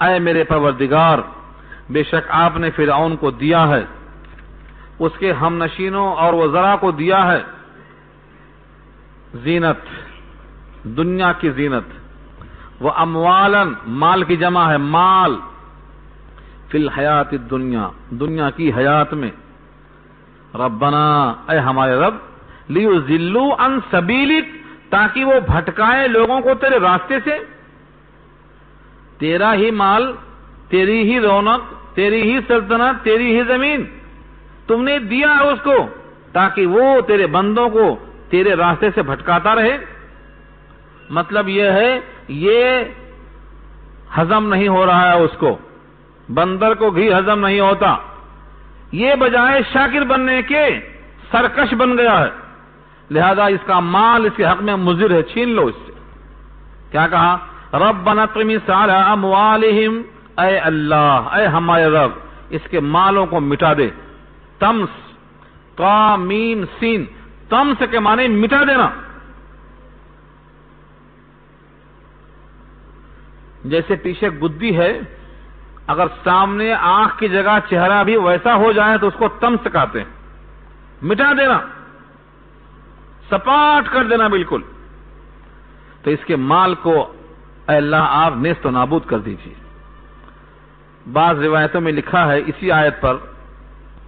اے میرے پروردگار بے شک آپ نے فرعون کو دیا ہے، اس کے ہم نشینوں اور وزراء کو دیا ہے زینت، دنیا کی زینت، وہ اموالن مال کی جمع ہے مال، فی الحیات الدنیا دنیا کی حیات میں، ربنا اے ہمارے رب لیضلوا عن سبیلک تاکہ وہ بھٹکائے لوگوں کو تیرے راستے سے، تیرا ہی مال، تیری ہی رونق، تیری ہی سلطنت، تیری ہی زمین تم نے دیا ہے اس کو تاکہ وہ تیرے بندوں کو تیرے راستے سے بھٹکاتا رہے۔ مطلب یہ ہے یہ ہضم نہیں ہو رہا ہے اس کو، بندر کو گھی ہضم نہیں ہوتا، یہ بجائے شاکر بننے کے سرکش بن گیا ہے، لہذا اس کا مال اس کے حق میں مضر ہے، چھین لو اس سے۔ کیا کہا؟ ربنا اطمس علی اموالہم، اے اللہ اے ہمارے رب اس کے مالوں کو مٹا دے، تمس طا میم سین، تمس کے معنی مٹا دینا، جیسے پیچھے گدی ہے، اگر سامنے آنکھ کی جگہ چہرہ بھی ویسا ہو جائے تو اس کو تمس کہتے ہیں، مٹا دینا، سپاٹ کر دینا بالکل۔ تو اس کے مال کو اے اللہ آپ نیست و نابود کر دیجیے۔ بعض روایتوں میں لکھا ہے اسی آیت پر،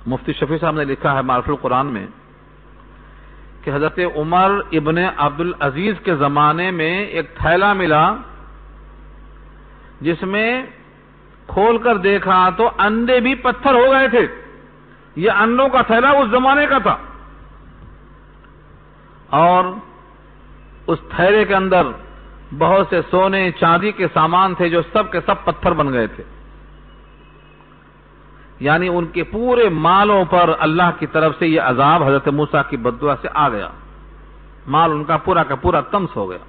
مفتی شفیع صاحب نے لکھا ہے معرف القرآن میں کہ حضرت عمر ابن عبدالعزیز کے زمانے میں ایک تھیلا ملا جس میں کھول کر دیکھا تو انڈے بھی پتھر ہو گئے تھے، یہ انڈوں کا تھیلا اس زمانے کا تھا، اور اس تھیلے کے اندر بہت سے سونے چاندی کے سامان تھے جو سب کے سب پتھر بن گئے تھے، یعنی ان کے پورے مالوں پر اللہ کی طرف سے یہ عذاب حضرت موسیٰ کی بددعا سے آ گیا، مال ان کا پورا کا پورا طمس ہو گیا۔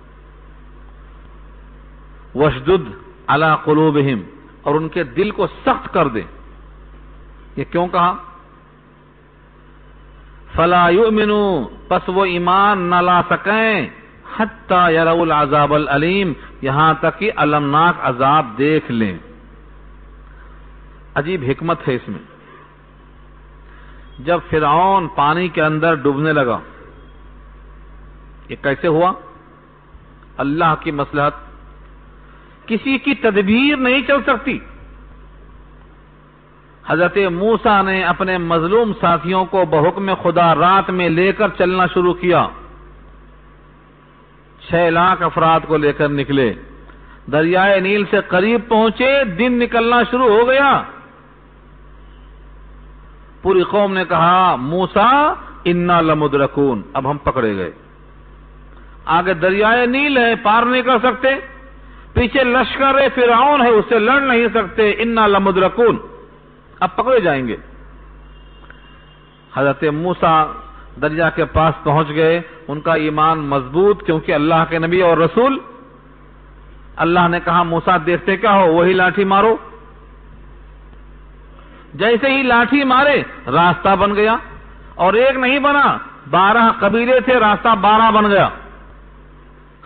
وَاشْدُدْ عَلَىٰ قُلُوبِهِمْ، اور ان کے دل کو سخت کر دے۔ یہ کیوں کہا؟ فَلَا يُؤْمِنُوا، پس وہ ایمان نہ لا سکیں، حَتَّى يَرَوْا الْعَذَابَ الْأَلِيمَ، یہاں تک کہ المناک عذاب دیکھ لیں۔ عجیب حکمت ہے اس میں۔ جب فرعون پانی کے اندر ڈوبنے لگا، یہ کیسے ہوا؟ اللہ کی مصلحت، کسی کی تدبیر نہیں چل سکتی۔ حضرت موسیٰ نے اپنے مظلوم ساتھیوں کو بحکم خدا رات میں لے کر چلنا شروع کیا، 6 لاکھ افراد کو لے کر نکلے، دریائے نیل سے قریب پہنچے، دن نکلنا شروع ہو گیا، پوری قوم نے کہا موسیٰ انا لمدرکون، اب ہم پکڑے گئے، آگے دریائے نیل ہے پار نہیں کر سکتے، پیچھے لشکر فرعون ہے اس سے لڑ نہیں سکتے، انا لمدرکون، اب پکڑے جائیں گے۔ حضرت موسیٰ دریا کے پاس پہنچ گئے، ان کا ایمان مضبوط، کیونکہ اللہ کے نبی اور رسول، اللہ نے کہا موسیٰ دیکھتے کیا ہو، وہی لاٹھی مارو، جیسے ہی لاٹھی مارے راستہ بن گیا، اور ایک نہیں بنا، 12 قبیلے تھے، راستہ 12 بن گیا،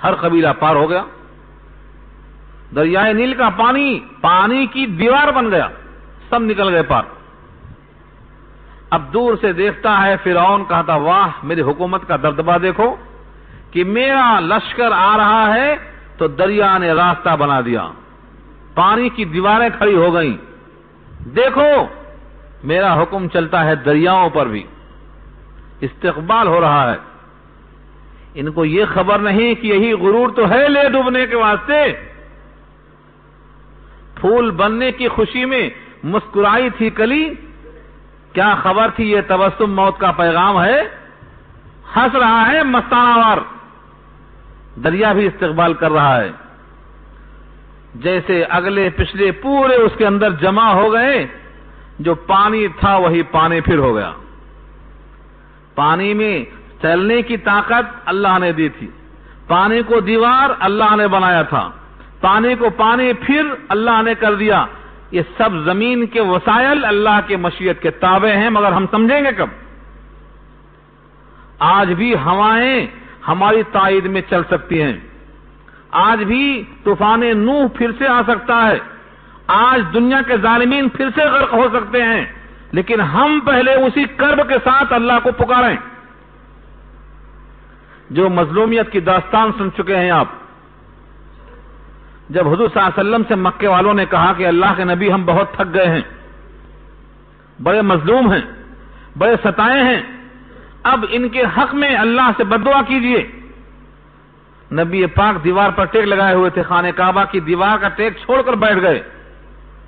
ہر قبیلہ پار ہو گیا، دریائے نیل کا پانی کی دیوار بن گیا، سب نکل گئے پار۔ اب دور سے دیکھتا ہے فرعون، کہتا واہ میری حکومت کا دبدبہ دیکھو کہ میرا لشکر آ رہا ہے تو دریا نے راستہ بنا دیا، پانی کی دیواریں کھڑی ہو گئیں، دیکھو میرا حکم چلتا ہے دریاؤں پر بھی، استقبال ہو رہا ہے۔ ان کو یہ خبر نہیں کہ یہی غرور تو ہے لے ڈوبنے کے واسطے، پھول بننے کی خوشی میں مسکرائی تھی کلی، کیا خبر تھی یہ تبسم موت کا پیغام ہے، ہنس رہا ہے مستانہ وار، دریا بھی استقبال کر رہا ہے، جیسے اگلے پچھلے پورے اس کے اندر جمع ہو گئے، جو پانی تھا وہی پانی پھر ہو گیا۔ پانی میں چلنے کی طاقت اللہ نے دی تھی، پانی کو دیوار اللہ نے بنایا تھا، پانی کو پانی پھر اللہ نے کر دیا، یہ سب زمین کے وسائل اللہ کے مشیت کے تابع ہیں، مگر ہم سمجھیں گے کب؟ آج بھی ہوائیں ہماری تائید میں چل سکتی ہیں، آج بھی طوفان نوح پھر سے آ سکتا ہے، آج دنیا کے ظالمین پھر سے غرق ہو سکتے ہیں، لیکن ہم پہلے اسی کرب کے ساتھ اللہ کو پکاریں۔ جو مظلومیت کی داستان سن چکے ہیں آپ، جب حضور صلی اللہ علیہ وسلم سے مکے والوں نے کہا کہ اللہ کے نبی ہم بہت تھک گئے ہیں، بڑے مظلوم ہیں، بڑے ستائے ہیں، اب ان کے حق میں اللہ سے بددعا کیجئے۔ نبی پاک دیوار پر ٹیک لگائے ہوئے تھے، خانہ کعبہ کی دیوار کا ٹیک چھوڑ کر بیٹھ گئے۔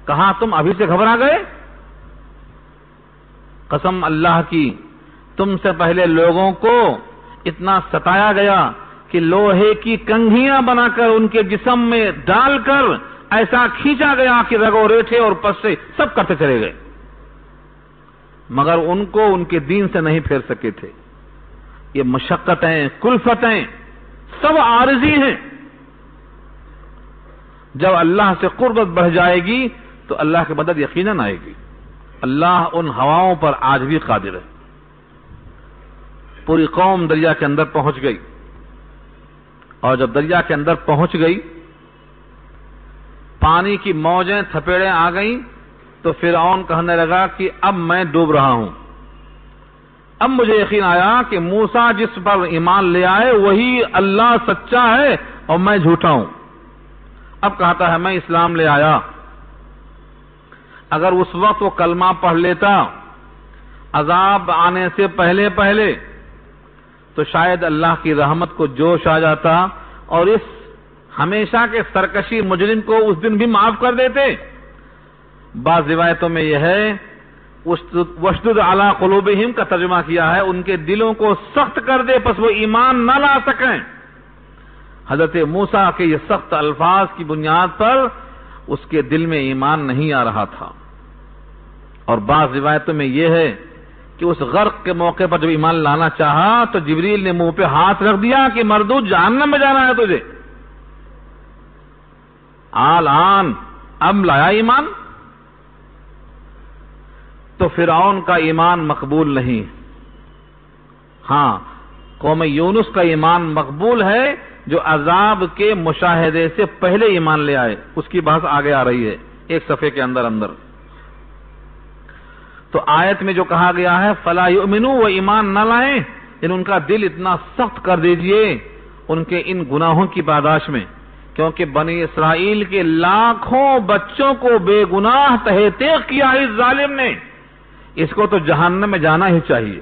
کہا تم ابھی سے گھبرا گئے؟ قسم اللہ کی، تم سے پہلے لوگوں کو اتنا ستایا گیا کہ لوہے کی کنگھیاں بنا کر ان کے جسم میں ڈال کر ایسا کھینچا گیا کہ رگو ریٹھے اور پسے سب کرتے چلے گئے، مگر ان کو ان کے دین سے نہیں پھیر سکے تھے۔ یہ مشقتیں، کلفتیں سب عارضی ہیں۔ جب اللہ سے قربت بڑھ جائے گی تو اللہ کی مدد یقیناً آئے گی۔ اللہ ان ہواؤں پر آج بھی قادر ہے۔ پوری قوم دریا کے اندر پہنچ گئی، اور جب دریا کے اندر پہنچ گئی، پانی کی موجیں تھپیڑیں آ گئیں، تو فرعون کہنے لگا کہ اب میں ڈوب رہا ہوں۔ اب مجھے یقین آیا کہ موسیٰ جس پر ایمان لے آئے وہی اللہ سچا ہے اور میں جھوٹا ہوں۔ اب کہتا ہے میں اسلام لے آیا۔ اگر اس وقت وہ کلمہ پڑھ لیتا عذاب آنے سے پہلے پہلے تو شاید اللہ کی رحمت کو جوش آ جاتا اور اس ہمیشہ کے سرکشی مجرم کو اس دن بھی معاف کر دیتے۔ بعض روایتوں میں یہ ہے وَاشْدُدْ عَلَىٰ قُلُوبِهِمْ کا ترجمہ کیا ہے ان کے دلوں کو سخت کر دے پس وہ ایمان نہ لا سکیں۔ حضرت موسیٰ کے یہ سخت الفاظ کی بنیاد پر اس کے دل میں ایمان نہیں آ رہا تھا۔ اور بعض روایتوں میں یہ ہے کہ اس غرق کے موقع پر جب ایمان لانا چاہا تو جبریل نے منہ پہ ہاتھ رکھ دیا کہ مردود جہنم میں جانا ہے تجھے۔ آن اب لایا ایمان؟ تو فرعون کا ایمان مقبول نہیں۔ ہاں، قوم یونس کا ایمان مقبول ہے جو عذاب کے مشاہدے سے پہلے ایمان لے آئے۔ اس کی بحث آگے آ رہی ہے ایک صفحے کے اندر۔ تو آیت میں جو کہا گیا ہے فَلَا يُؤْمِنُوا، وہ ایمان نہ لائیں، ان کا دل اتنا سخت کر دیجئے ان کے ان گناہوں کی پاداش میں، کیونکہ بنی اسرائیل کے لاکھوں بچوں کو بے گناہ تہہ تیغ کیا اس ظالم نے، اس کو تو جہنم میں جانا ہی چاہیے۔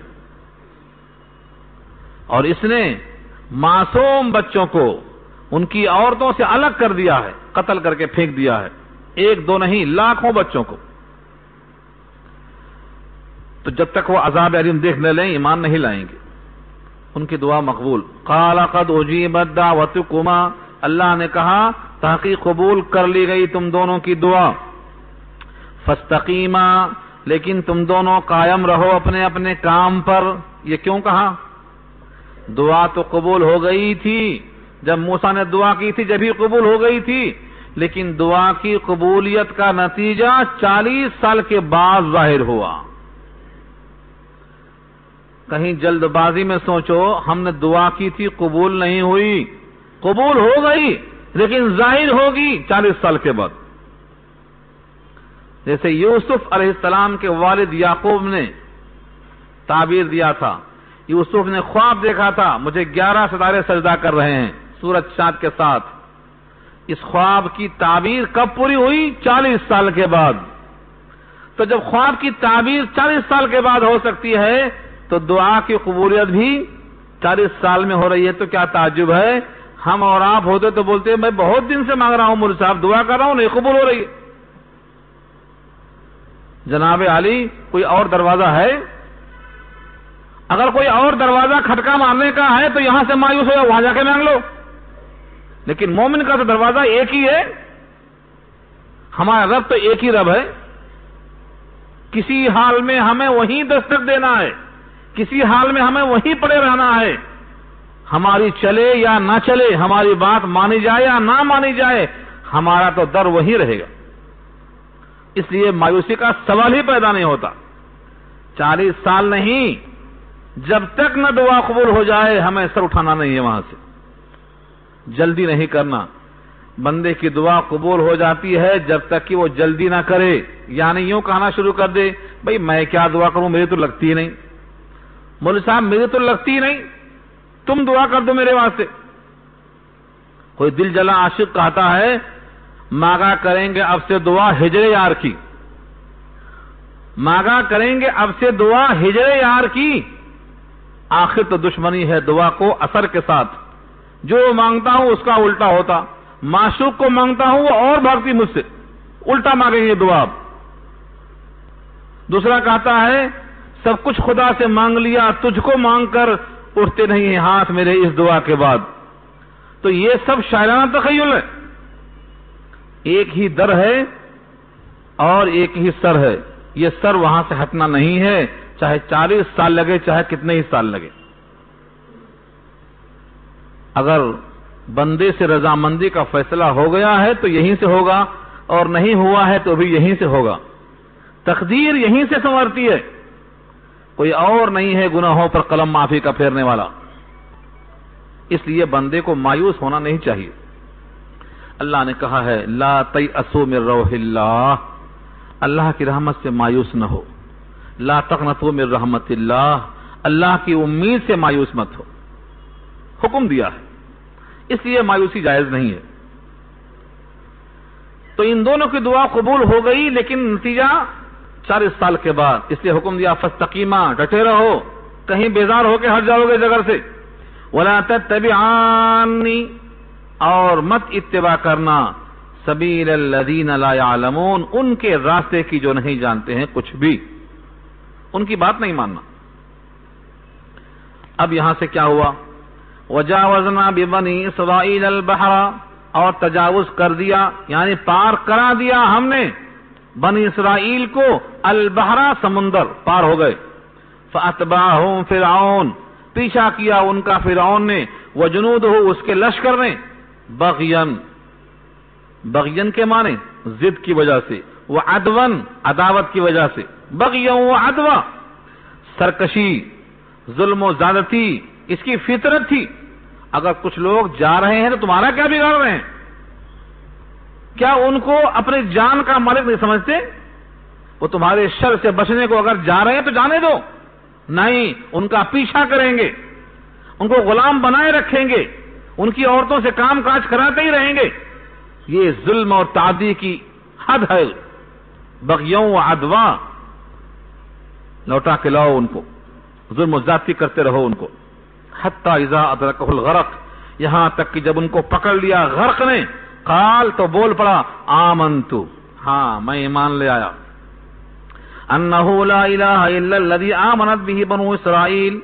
اور اس نے معصوم بچوں کو ان کی عورتوں سے الگ کر دیا ہے، قتل کر کے پھینک دیا ہے، ایک دو نہیں لاکھوں بچوں کو۔ تو جب تک وہ عذاب علیم دیکھ نہ لیں ایمان نہیں لائیں گے۔ ان کی دعا مقبول۔ قال قد اجیبت دعوتکما، اللہ نے کہا تحقیق قبول کر لی گئی تم دونوں کی دعا۔ فاستقیما، لیکن تم دونوں قائم رہو اپنے اپنے کام پر۔ یہ کیوں کہا؟ دعا تو قبول ہو گئی تھی، جب موسیٰ نے دعا کی تھی جب ہی قبول ہو گئی تھی، لیکن دعا کی قبولیت کا نتیجہ 40 سال کے بعد ظاہر ہوا۔ کہیں جلد بازی میں سوچو ہم نے دعا کی تھی قبول نہیں ہوئی، قبول ہو گئی لیکن ظاہر ہوگی 40 سال کے بعد۔ جیسے یوسف علیہ السلام کے والد یعقوب نے تعبیر دیا تھا، یوسف نے خواب دیکھا تھا مجھے 11 ستارے سجدہ کر رہے ہیں سورج چاند کے ساتھ۔ اس خواب کی تعبیر کب پوری ہوئی؟ 40 سال کے بعد۔ تو جب خواب کی تعبیر 40 سال کے بعد ہو سکتی ہے تو دعا کی قبولیت بھی 40 سال میں ہو رہی ہے، تو کیا تعجب ہے؟ ہم اور آپ ہوتے تو بولتے ہیں میں بہت دن سے مانگ رہا ہوں مولوی صاحب، دعا کر رہا ہوں نہیں قبول ہو رہی ہے۔ جناب علی کوئی اور دروازہ ہے؟ اگر کوئی اور دروازہ کھٹکا مارنے کا ہے تو یہاں سے مایوس ہو وہاں جا کے مانگ لو، لیکن مومن کا تو دروازہ ایک ہی ہے، ہمارا رب تو ایک ہی رب ہے۔ کسی حال میں ہمیں وہیں دستک دینا ہے، کسی حال میں ہمیں وہیں پڑے رہنا ہے، ہماری چلے یا نہ چلے، ہماری بات مانی جائے یا نہ مانی جائے، ہمارا تو در وہیں رہے گا۔ اس لیے مایوسی کا سوال ہی پیدا نہیں ہوتا۔ 40 سال نہیں، جب تک نہ دعا قبول ہو جائے ہمیں سر اٹھانا نہیں ہے وہاں سے، جلدی نہیں کرنا۔ بندے کی دعا قبول ہو جاتی ہے جب تک کہ وہ جلدی نہ کرے، یعنی یوں کہنا شروع کر دے بھئی میں کیا دعا کروں، میری تو لگتی نہیں، مولوی صاحب میری تو لگتی نہیں، تم دعا کر دو میرے واسطے۔ کوئی دل جلا عاشق کہتا ہے مانگا کریں گے اب سے دعا ہجر یار کی، مانگا کریں گے اب سے دعا ہجر یار کی، آخر تو دشمنی ہے دعا کو اثر کے ساتھ، جو مانگتا ہوں اس کا الٹا ہوتا، معشوق کو مانگتا ہوں وہ اور بھاگتی مجھ سے، الٹا مانگیں گے دعا۔ دوسرا کہتا ہے سب کچھ خدا سے مانگ لیا، تجھ کو مانگ کر اٹھتے نہیں ہیں ہاتھ میرے اس دعا کے بعد۔ تو یہ سب شاعرانہ تخیل ہے، ایک ہی در ہے اور ایک ہی سر ہے، یہ سر وہاں سے ہٹنا نہیں ہے، چاہے 40 سال لگے چاہے کتنے ہی سال لگے۔ اگر بندے سے رضامندی کا فیصلہ ہو گیا ہے تو یہیں سے ہوگا، اور نہیں ہوا ہے تو بھی یہیں سے ہوگا، تقدیر یہیں سے سنورتی ہے، کوئی اور نہیں ہے گناہوں پر قلم معافی کا پھیرنے والا۔ اس لیے بندے کو مایوس ہونا نہیں چاہیے۔ اللہ نے کہا ہے لا تیأسوا من روح اللہ، اللہ کی رحمت سے مایوس نہ ہو، لا تقنطوا من رحمت اللہ، اللہ کی امید سے مایوس مت ہو، حکم دیا ہے، اس لیے مایوسی جائز نہیں ہے۔ تو ان دونوں کی دعا قبول ہو گئی، لیکن نتیجہ 40 سال کے بعد، اس لیے حکم دیا فاستقیما، ڈٹے رہو، کہیں بیزار ہو کے ہٹ جاؤ گے جگہ سے، ولا تتبعانی، اور مت اتباع کرنا سبیل الذین لا یعلمون، ان کے راستے کی جو نہیں جانتے ہیں کچھ بھی، ان کی بات نہیں ماننا۔ اب یہاں سے کیا ہوا؟ وجاوزنا ببنی اسرائیل البحر، اور تجاوز کر دیا یعنی پار کرا دیا ہم نے بنی اسرائیل کو البحر، سمندر پار ہو گئے، فاتبعہم فرعون، پیچھا کیا ان کا فرعون نے، وجنودہ، اس کے لشکر نے، بغین، بغین کے معنی ضد کی وجہ سے، وعدون، عداوت کی وجہ سے، بغی وعدوہ، سرکشی، ظلم و زیادتی اس کی فطرت تھی۔ اگر کچھ لوگ جا رہے ہیں تو تمہارا کیا بگاڑ رہے ہیں؟ کیا ان کو اپنی جان کا مالک نہیں سمجھتے؟ وہ تمہارے شر سے بچنے کو اگر جا رہے ہیں تو جانے دو، نہیں، ان کا پیچھا کریں گے، ان کو غلام بنائے رکھیں گے، ان کی عورتوں سے کام کاج کراتے ہی رہیں گے۔ یہ ظلم اور تعدی کی حد ہے، بغیوں و عدوا، لوٹا کے لاؤ ان کو، ظلم و زیادتی کرتے رہو ان کو، حتی اذا ادرکہ الغرق، یہاں تک کہ جب ان کو پکڑ لیا غرق نے، قال، تو بول پڑا، آمنتو، ہاں میں ایمان لے آیا، انہ لا الہ الا الذی آمنت بہ بنو اسرائیل،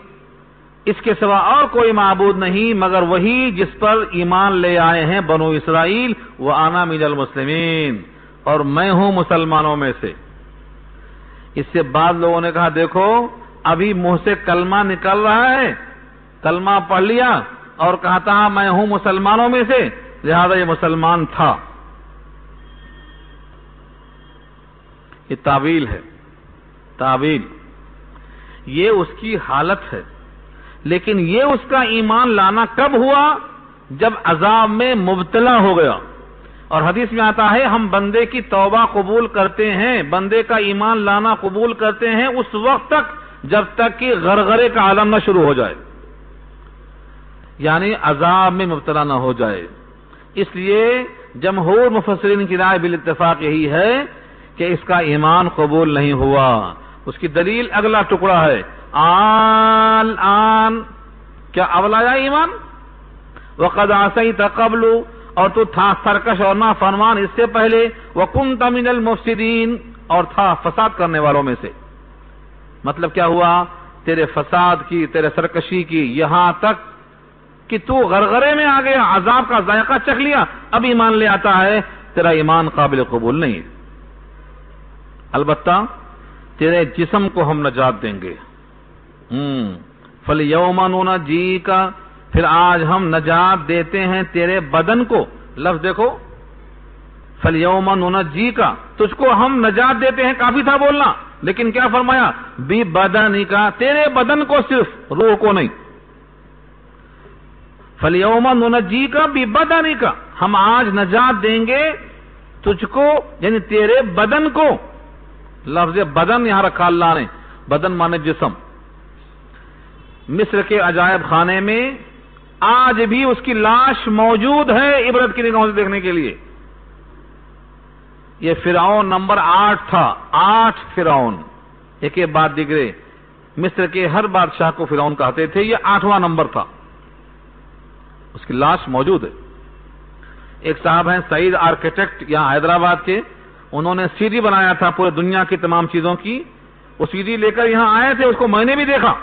اس کے سوا اور کوئی معبود نہیں مگر وہی جس پر ایمان لے آئے ہیں بنو اسرائیل، وانا من المسلمین، اور میں ہوں مسلمانوں میں سے۔ اس سے بعد لوگوں نے کہا دیکھو ابھی منہ سے کلمہ نکل رہا ہے، کلمہ پڑھ لیا اور کہا تھا میں ہوں مسلمانوں میں سے، لہذا یہ مسلمان تھا۔ یہ تعویل ہے، تعویل، یہ اس کی حالت ہے، لیکن یہ اس کا ایمان لانا کب ہوا؟ جب عذاب میں مبتلا ہو گیا۔ اور حدیث میں آتا ہے ہم بندے کی توبہ قبول کرتے ہیں، بندے کا ایمان لانا قبول کرتے ہیں اس وقت تک جب تک کہ غرغرے کا عالم نہ شروع ہو جائے، یعنی عذاب میں مبتلا نہ ہو جائے۔ اس لیے جمہور مفسرین کی رائے بالاتفاق یہی ہے کہ اس کا ایمان قبول نہیں ہوا۔ اس کی دلیل اگلا ٹکڑا ہے، آن، کیا اب آیا ایمان؟ وقد عصیت قبل، اور تو تھا سرکش اور نافرمان اس سے پہلے، وکنت من المفسدین، اور تھا فساد کرنے والوں میں سے۔ مطلب کیا ہوا؟ تیرے فساد کی، تیرے سرکشی کی، یہاں تک کہ تو غرغرے میں آ گیا، عذاب کا ذائقہ چکھ لیا، اب ایمان لے آتا ہے، تیرا ایمان قابل قبول نہیں ہے۔ البتہ تیرے جسم کو ہم نجات دیں گے، فَالْيَوْمَ نُنَجِّيكَ، پھر آج ہم نجات دیتے ہیں تیرے بدن کو۔ لفظ دیکھو، فَالْيَوْمَ نُنَجِّيكَ، تجھ کو ہم نجات دیتے ہیں، کافی تھا بولنا، لیکن کیا فرمایا؟ بِبَدَنِكَ، تیرے بدن کو، صرف روح کو نہیں۔ فَالْيَوْمَ نُنَجِّيكَ بِبَدَنِكَ، ہم آج نجات دیں گے تجھ کو، یعنی تیرے بدن کو. لفظ بدن یہاں رکھا اللہ نے، بدن مانے جسم. مصر کے عجائب خانے میں آج بھی اس کی لاش موجود ہے عبرت کی نگاہوں سے دیکھنے کے لیے. یہ فرعون نمبر 8 تھا، 8 فرعون، ایک کے بعد دیگرے. مصر کے ہر بادشاہ کو فرعون کہتے تھے، یہ 8واں نمبر تھا. اس کی لاش موجود ہے. ایک صاحب ہیں سعید آرکیٹیکٹ یہاں حیدرآباد کے، انہوں نے سی ڈی بنایا تھا پورے دنیا کی تمام چیزوں کی. وہ سی ڈی لے کر یہاں آئے تھے، اس کو میں نے بھی دیکھا.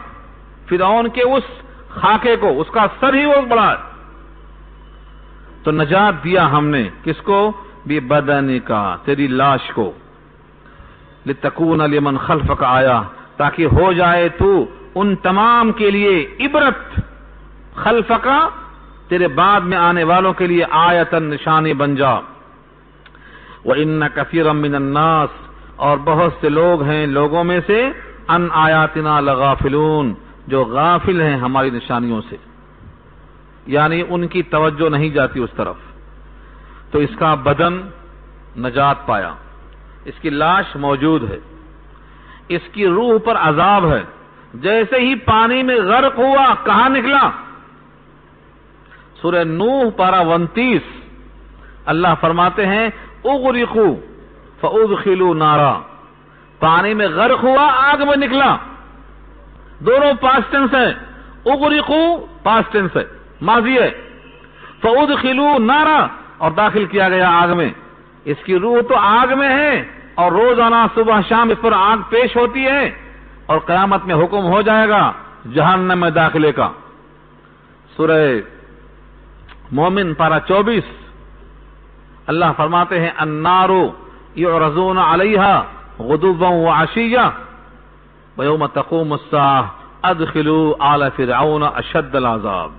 فرعون کے اس خاکے کو، اس کا سر ہی وہ بڑا ہے. تو نجات دیا ہم نے کس کو؟ بھی بدن کا، تیری لاش کو. لتکون لمن خلفک آیا، تاکہ ہو جائے تو ان تمام کے لیے عبرت. خلفکا تیرے بعد میں آنے والوں کے لیے آیتن، نشانی بن جا. وَإِنَّ كَثِيرًا مِّنَ النَّاسِ، اور بہت سے لوگ ہیں لوگوں میں سے، ان آیاتنا لغافلون، جو غافل ہیں ہماری نشانیوں سے، یعنی ان کی توجہ نہیں جاتی اس طرف. تو اس کا بدن نجات پایا، اس کی لاش موجود ہے، اس کی روح پر عذاب ہے. جیسے ہی پانی میں غرق ہوا کہاں نکلا؟ سورہ نوح پارہ 29 اللہ فرماتے ہیں اغرقوا فادخلوا نارا، پانی میں غرق ہوا آگ میں نکلا. دونوں پاسٹ ٹینس ہے، اغرقوا پاسٹ ٹینس ہے، ماضی ہے. فادخلوا نارا، اور داخل کیا گیا آگ میں. اس کی روح تو آگ میں ہے، اور روزانہ صبح شام اس پر آگ پیش ہوتی ہے، اور قیامت میں حکم ہو جائے گا جہنم میں داخلے کا. سورہ مومن پارہ 24 اللہ فرماتے ہیں النار یعرضون علیہا غدوا وعشیا ویوم تقوم الساعہ ادخلوا آل فرعون اشد العذاب.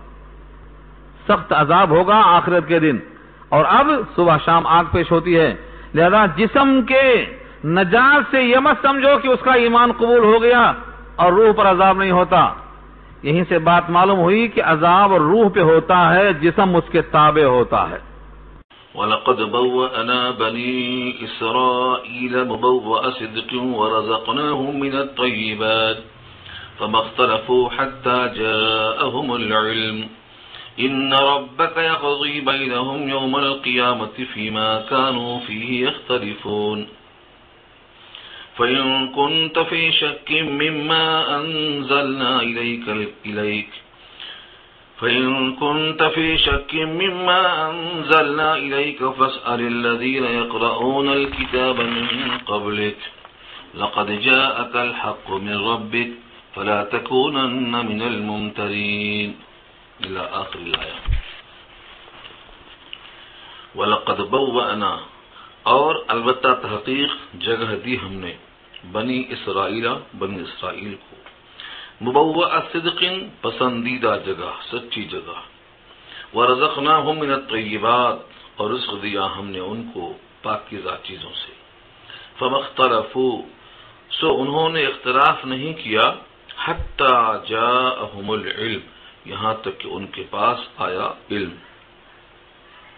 سخت عذاب ہوگا آخرت کے دن، اور اب صبح شام آگ پیش ہوتی ہے. لہذا جسم کے نجات سے یہ مت سمجھو کہ اس کا ایمان قبول ہو گیا اور روح پر عذاب نہیں ہوتا. یہیں سے بات معلوم ہوئی کہ عذاب اور روح پہ ہوتا ہے، جسم اس کے تابع ہوتا ہے. وَلَقَدْ بَوَّأْنَا بَنِي إِسْرَائِيلَ مُبَوَّأَ صِدْقٍ وَرَزَقْنَاهُم مِّنَ الطَّيِّبَاتِ فَمَا اخْتَلَفُوا حَتَّى جَاءَهُمُ الْعِلْمُ إِنَّ رَبَّكَ يَقْضِي بَيْنَهُمْ يَوْمَ الْقِيَامَةِ فِيمَا كَانُوا فِيهِ يَخْتَلِفُونَ فَإِن كُنتَ فِي شَكٍّ مِّمَّا أَنزَلْنَا إِلَيْكَ فَاسْأَلِ الَّذِينَ يَقْرَؤُونَ الْكِتَابَ مِن قَبْلِكَ لَقَدْ جَاءَكَ الْحَقُّ مِن رَّبِّكَ فَلَا تَكُونَنَّ مِنَ الْمُمْتَرِينَ إلى آخر الآية. وَلَقَدْ بَوَّأْنَا، اور البتہ تحقیق جگہ دی ہم نے، بنی اسرائیل کو، مبوء صدق پسندیدہ جگہ، سچی جگہ، ورزقناہم من الطیبات، اور رزق دیا ہم نے ان کو پاکیزہ چیزوں سے. فما اختلفوا، سو انہوں نے اختلاف نہیں کیا، حتی جاءہم العلم، یہاں تک کہ ان کے پاس آیا علم.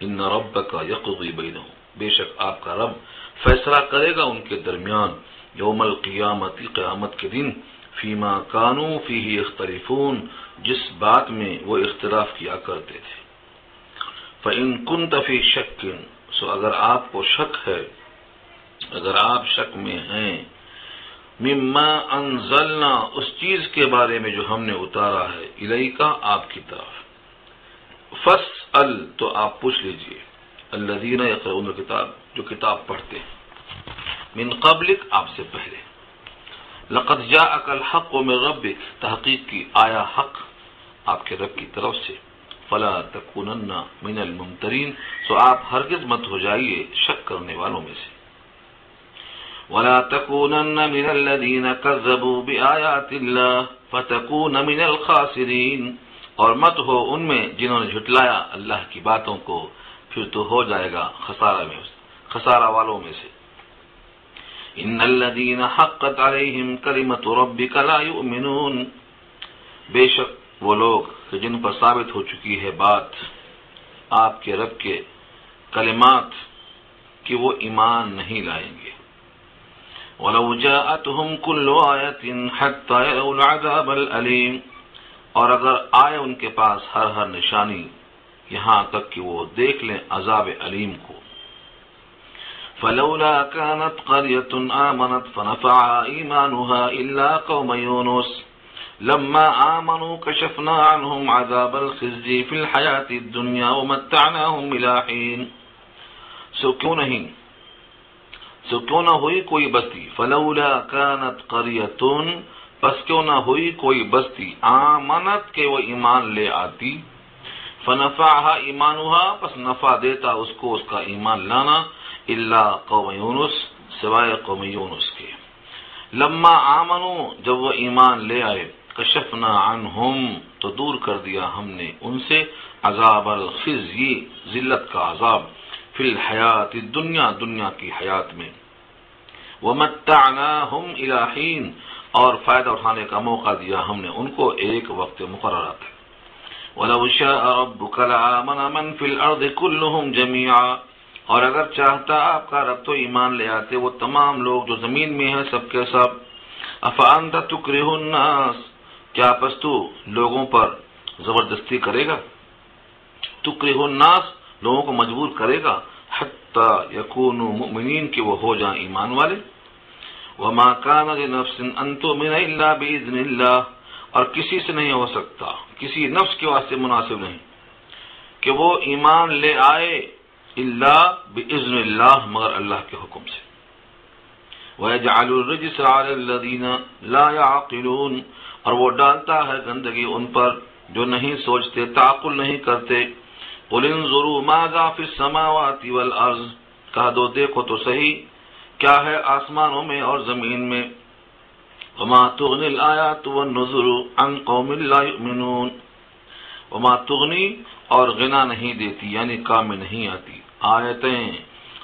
ان ربک یقضی بینہم، بے شک آپ کا رب فیصلہ کرے گا ان کے درمیان، یوم القیامت، قیامت کے دن، فیما کانوا فیہ یختلفون، جس بات میں وہ اختلاف کیا کرتے تھے. فإن کنت فی شک، سو اگر آپ کو شک ہے، اگر آپ شک میں ہیں، مما انزلنا، اس چیز کے بارے میں جو ہم نے اتارا ہے، الیکا، آپ کی طرف، فاسأل، تو آپ پوچھ لیجئے، الذین یقرؤون الکتاب، جو کتاب پڑھتے ہیں، من قبلک، آپ سے پہلے، لقد جاءک الحق من ربک، تحقیق کی آیا حق آپ کے رب کی طرف سے، فلا تکونن من الممترین، سو آپ ہرگز مت ہو جائیے شک کرنے والوں میں سے. ولا تكونن من الذين كذبوا بآيات الله فتكون من الخاسرين، اور مت ہو ان میں جنہوں نے جھٹلایا اللہ کی باتوں کو، پھر تو ہو جائے گا خسارہ والوں میں سے. ان الذين حقت عليهم كلمة ربك لا يؤمنون، بے شک وہ لوگ کہ جن پر ثابت ہو چکی ہے بات آپ کے رب کے کلمات کہ وہ ایمان نہیں لائیں گے۔ وَلَوْ جَاءَتْهُمْ كُلُّ آيَةٍ حَتَّى يَرَوْا الْعَذَابَ الْأَلِيمَ، اور اگر آئے ان کے پاس ہر نشانی یہاں تک کہ وہ دیکھ لیں عذاب علیم کو۔ فَلَوْلَا كَانَتْ قَرْيَةٌ آمَنَتْ فَنَفَعَهَا إِيمَانُهَا إِلَّا قَوْمَ يُونُسَ لَمَّا آمَنُوا كَشَفْنَا عَنْهُمْ عَذَابَ الْخِزْيِ فِي الْحَيَاةِ الدُّنْيَا وَمَتَّعْنَاهُمْ إِلَىٰ حِينٍ، سو کیوں نہ ہوئی کوئی بستی، فلولا كانت قریۃ، پس کیوں نہ ہوئی کوئی بستی، آمنت کہ وہ ایمان لے آتی، فنفعها ایمانها، پس نفع دیتا اس کو اس کا ایمان لانا، الا قوم یونس، سوائے قوم یونس کے۔ لما آمنوا، جب وہ ایمان لے آئے، کشفنا عنہم، تو دور کر دیا ہم نے ان سے عذاب الخزي، ذلت کا عذاب، فی الحیات الدنیا، دنیا کی حیات میں، ومتعناہم الی حین، اور فائدہ اٹھانے کا موقع دیا ہم نے ان کو ایک وقت مقررہ تک۔ وَلَوْ شَاءَ رَبُّكَ لَآمَنَ مَنْ فِي الْأَرْضِ كُلُّهُمْ جَمِيعًا، اور اگر چاہتا آپ کا رب تو ایمان لے آتے وہ تمام لوگ جو زمین میں ہیں سب کے سب۔ أَفَأَنْتَ تُكْرِهُ النَّاسَ، کیا پس تو لوگوں پر زبردستی کرے گا، تُكْرِهُ النَّاسَ، لوگوں کو مجبور کرے گا، حَتَّى يَكُونُوا مُؤْمِنِينَ کہ وہ ہو جائیں ایمان والے۔ وَمَا كَانَ لِنَفْسٍ أَن تُؤْمِنَ إِلَّا بِإِذْنِ اللَّهِ، اور کسی سے نہیں ہو سکتا، کسی نفس کے واسطے مناسب نہیں کہ وہ ایمان لے آئے، الا بِإِذْنِ اللَّهِ، مگر اللہ کے حکم سے۔ وَيَجْعَلُ الرِّجْسَ عَلَى الَّذِينَ لَا يَعْقِلُونَ، اور وہ ڈالتا ہے گندگی ان پر جو نہیں سوچتے، تعقل نہیں کرتے۔ قُلِ انظُرُوا مَاذَا فِي السَّمَاوَاتِ وَالْأَرْضِ، کہہ دو دیکھو تو صحیح کیا ہے آسمانوں میں اور زمین میں۔ وَمَا تُغْنِي الْآيَاتُ وَالنُّذُرُ عَنْ قَوْمٍ لَا يُؤْمِنُونَ، وَمَا تُغْنِي، اور غنا نہیں دیتی یعنی کام میں نہیں آتی، آیتیں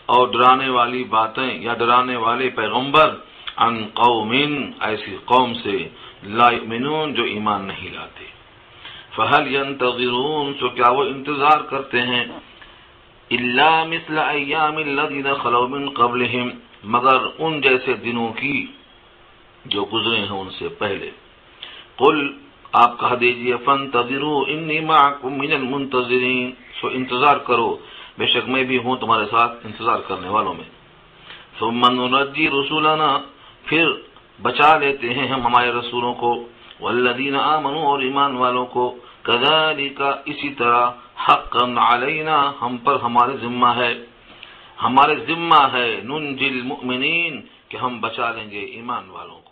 اور ڈرانے والی باتیں یا ڈرانے والے پیغمبر، عن قوم، ایسی قوم سے، لا یؤمنون، جو ایمان نہیں لاتے۔ فَهَلْ يَنْتَظِرُونَ، تو کیا وہ انتظار کرتے ہیں، إِلَّا مِثْلَ أَيَّامِ الَّذِينَ خَلَوْا مِنْ قَبْلِهِمْ، مگر ان جیسے دنوں کی جو گزرے ہیں ان سے پہلے۔ قل، آپ کہہ دیجئے، فَانْتَظِرُوا إِنِّي مَعَكُمْ مِنَ الْمُنْتَظِرِينَ، سو انتظار کرو، بے شک میں بھی ہوں تمہارے ساتھ انتظار کرنے والوں میں۔ ثُمَّ نُنَجِّي رُسُلَنَا، پھر بچا لیتے ہیں ہم ہمارے رسولوں کو، وَالَّذِينَ آمَنُوا، اور ایمان والوں کو، كَذَلِكَ، اسی طرح، حَقًّا عَلَيْنَا، ہم پر ہمارے ذمہ ہے ننجی المؤمنین، کہ ہم بچا لیں گے ایمان والوں کو۔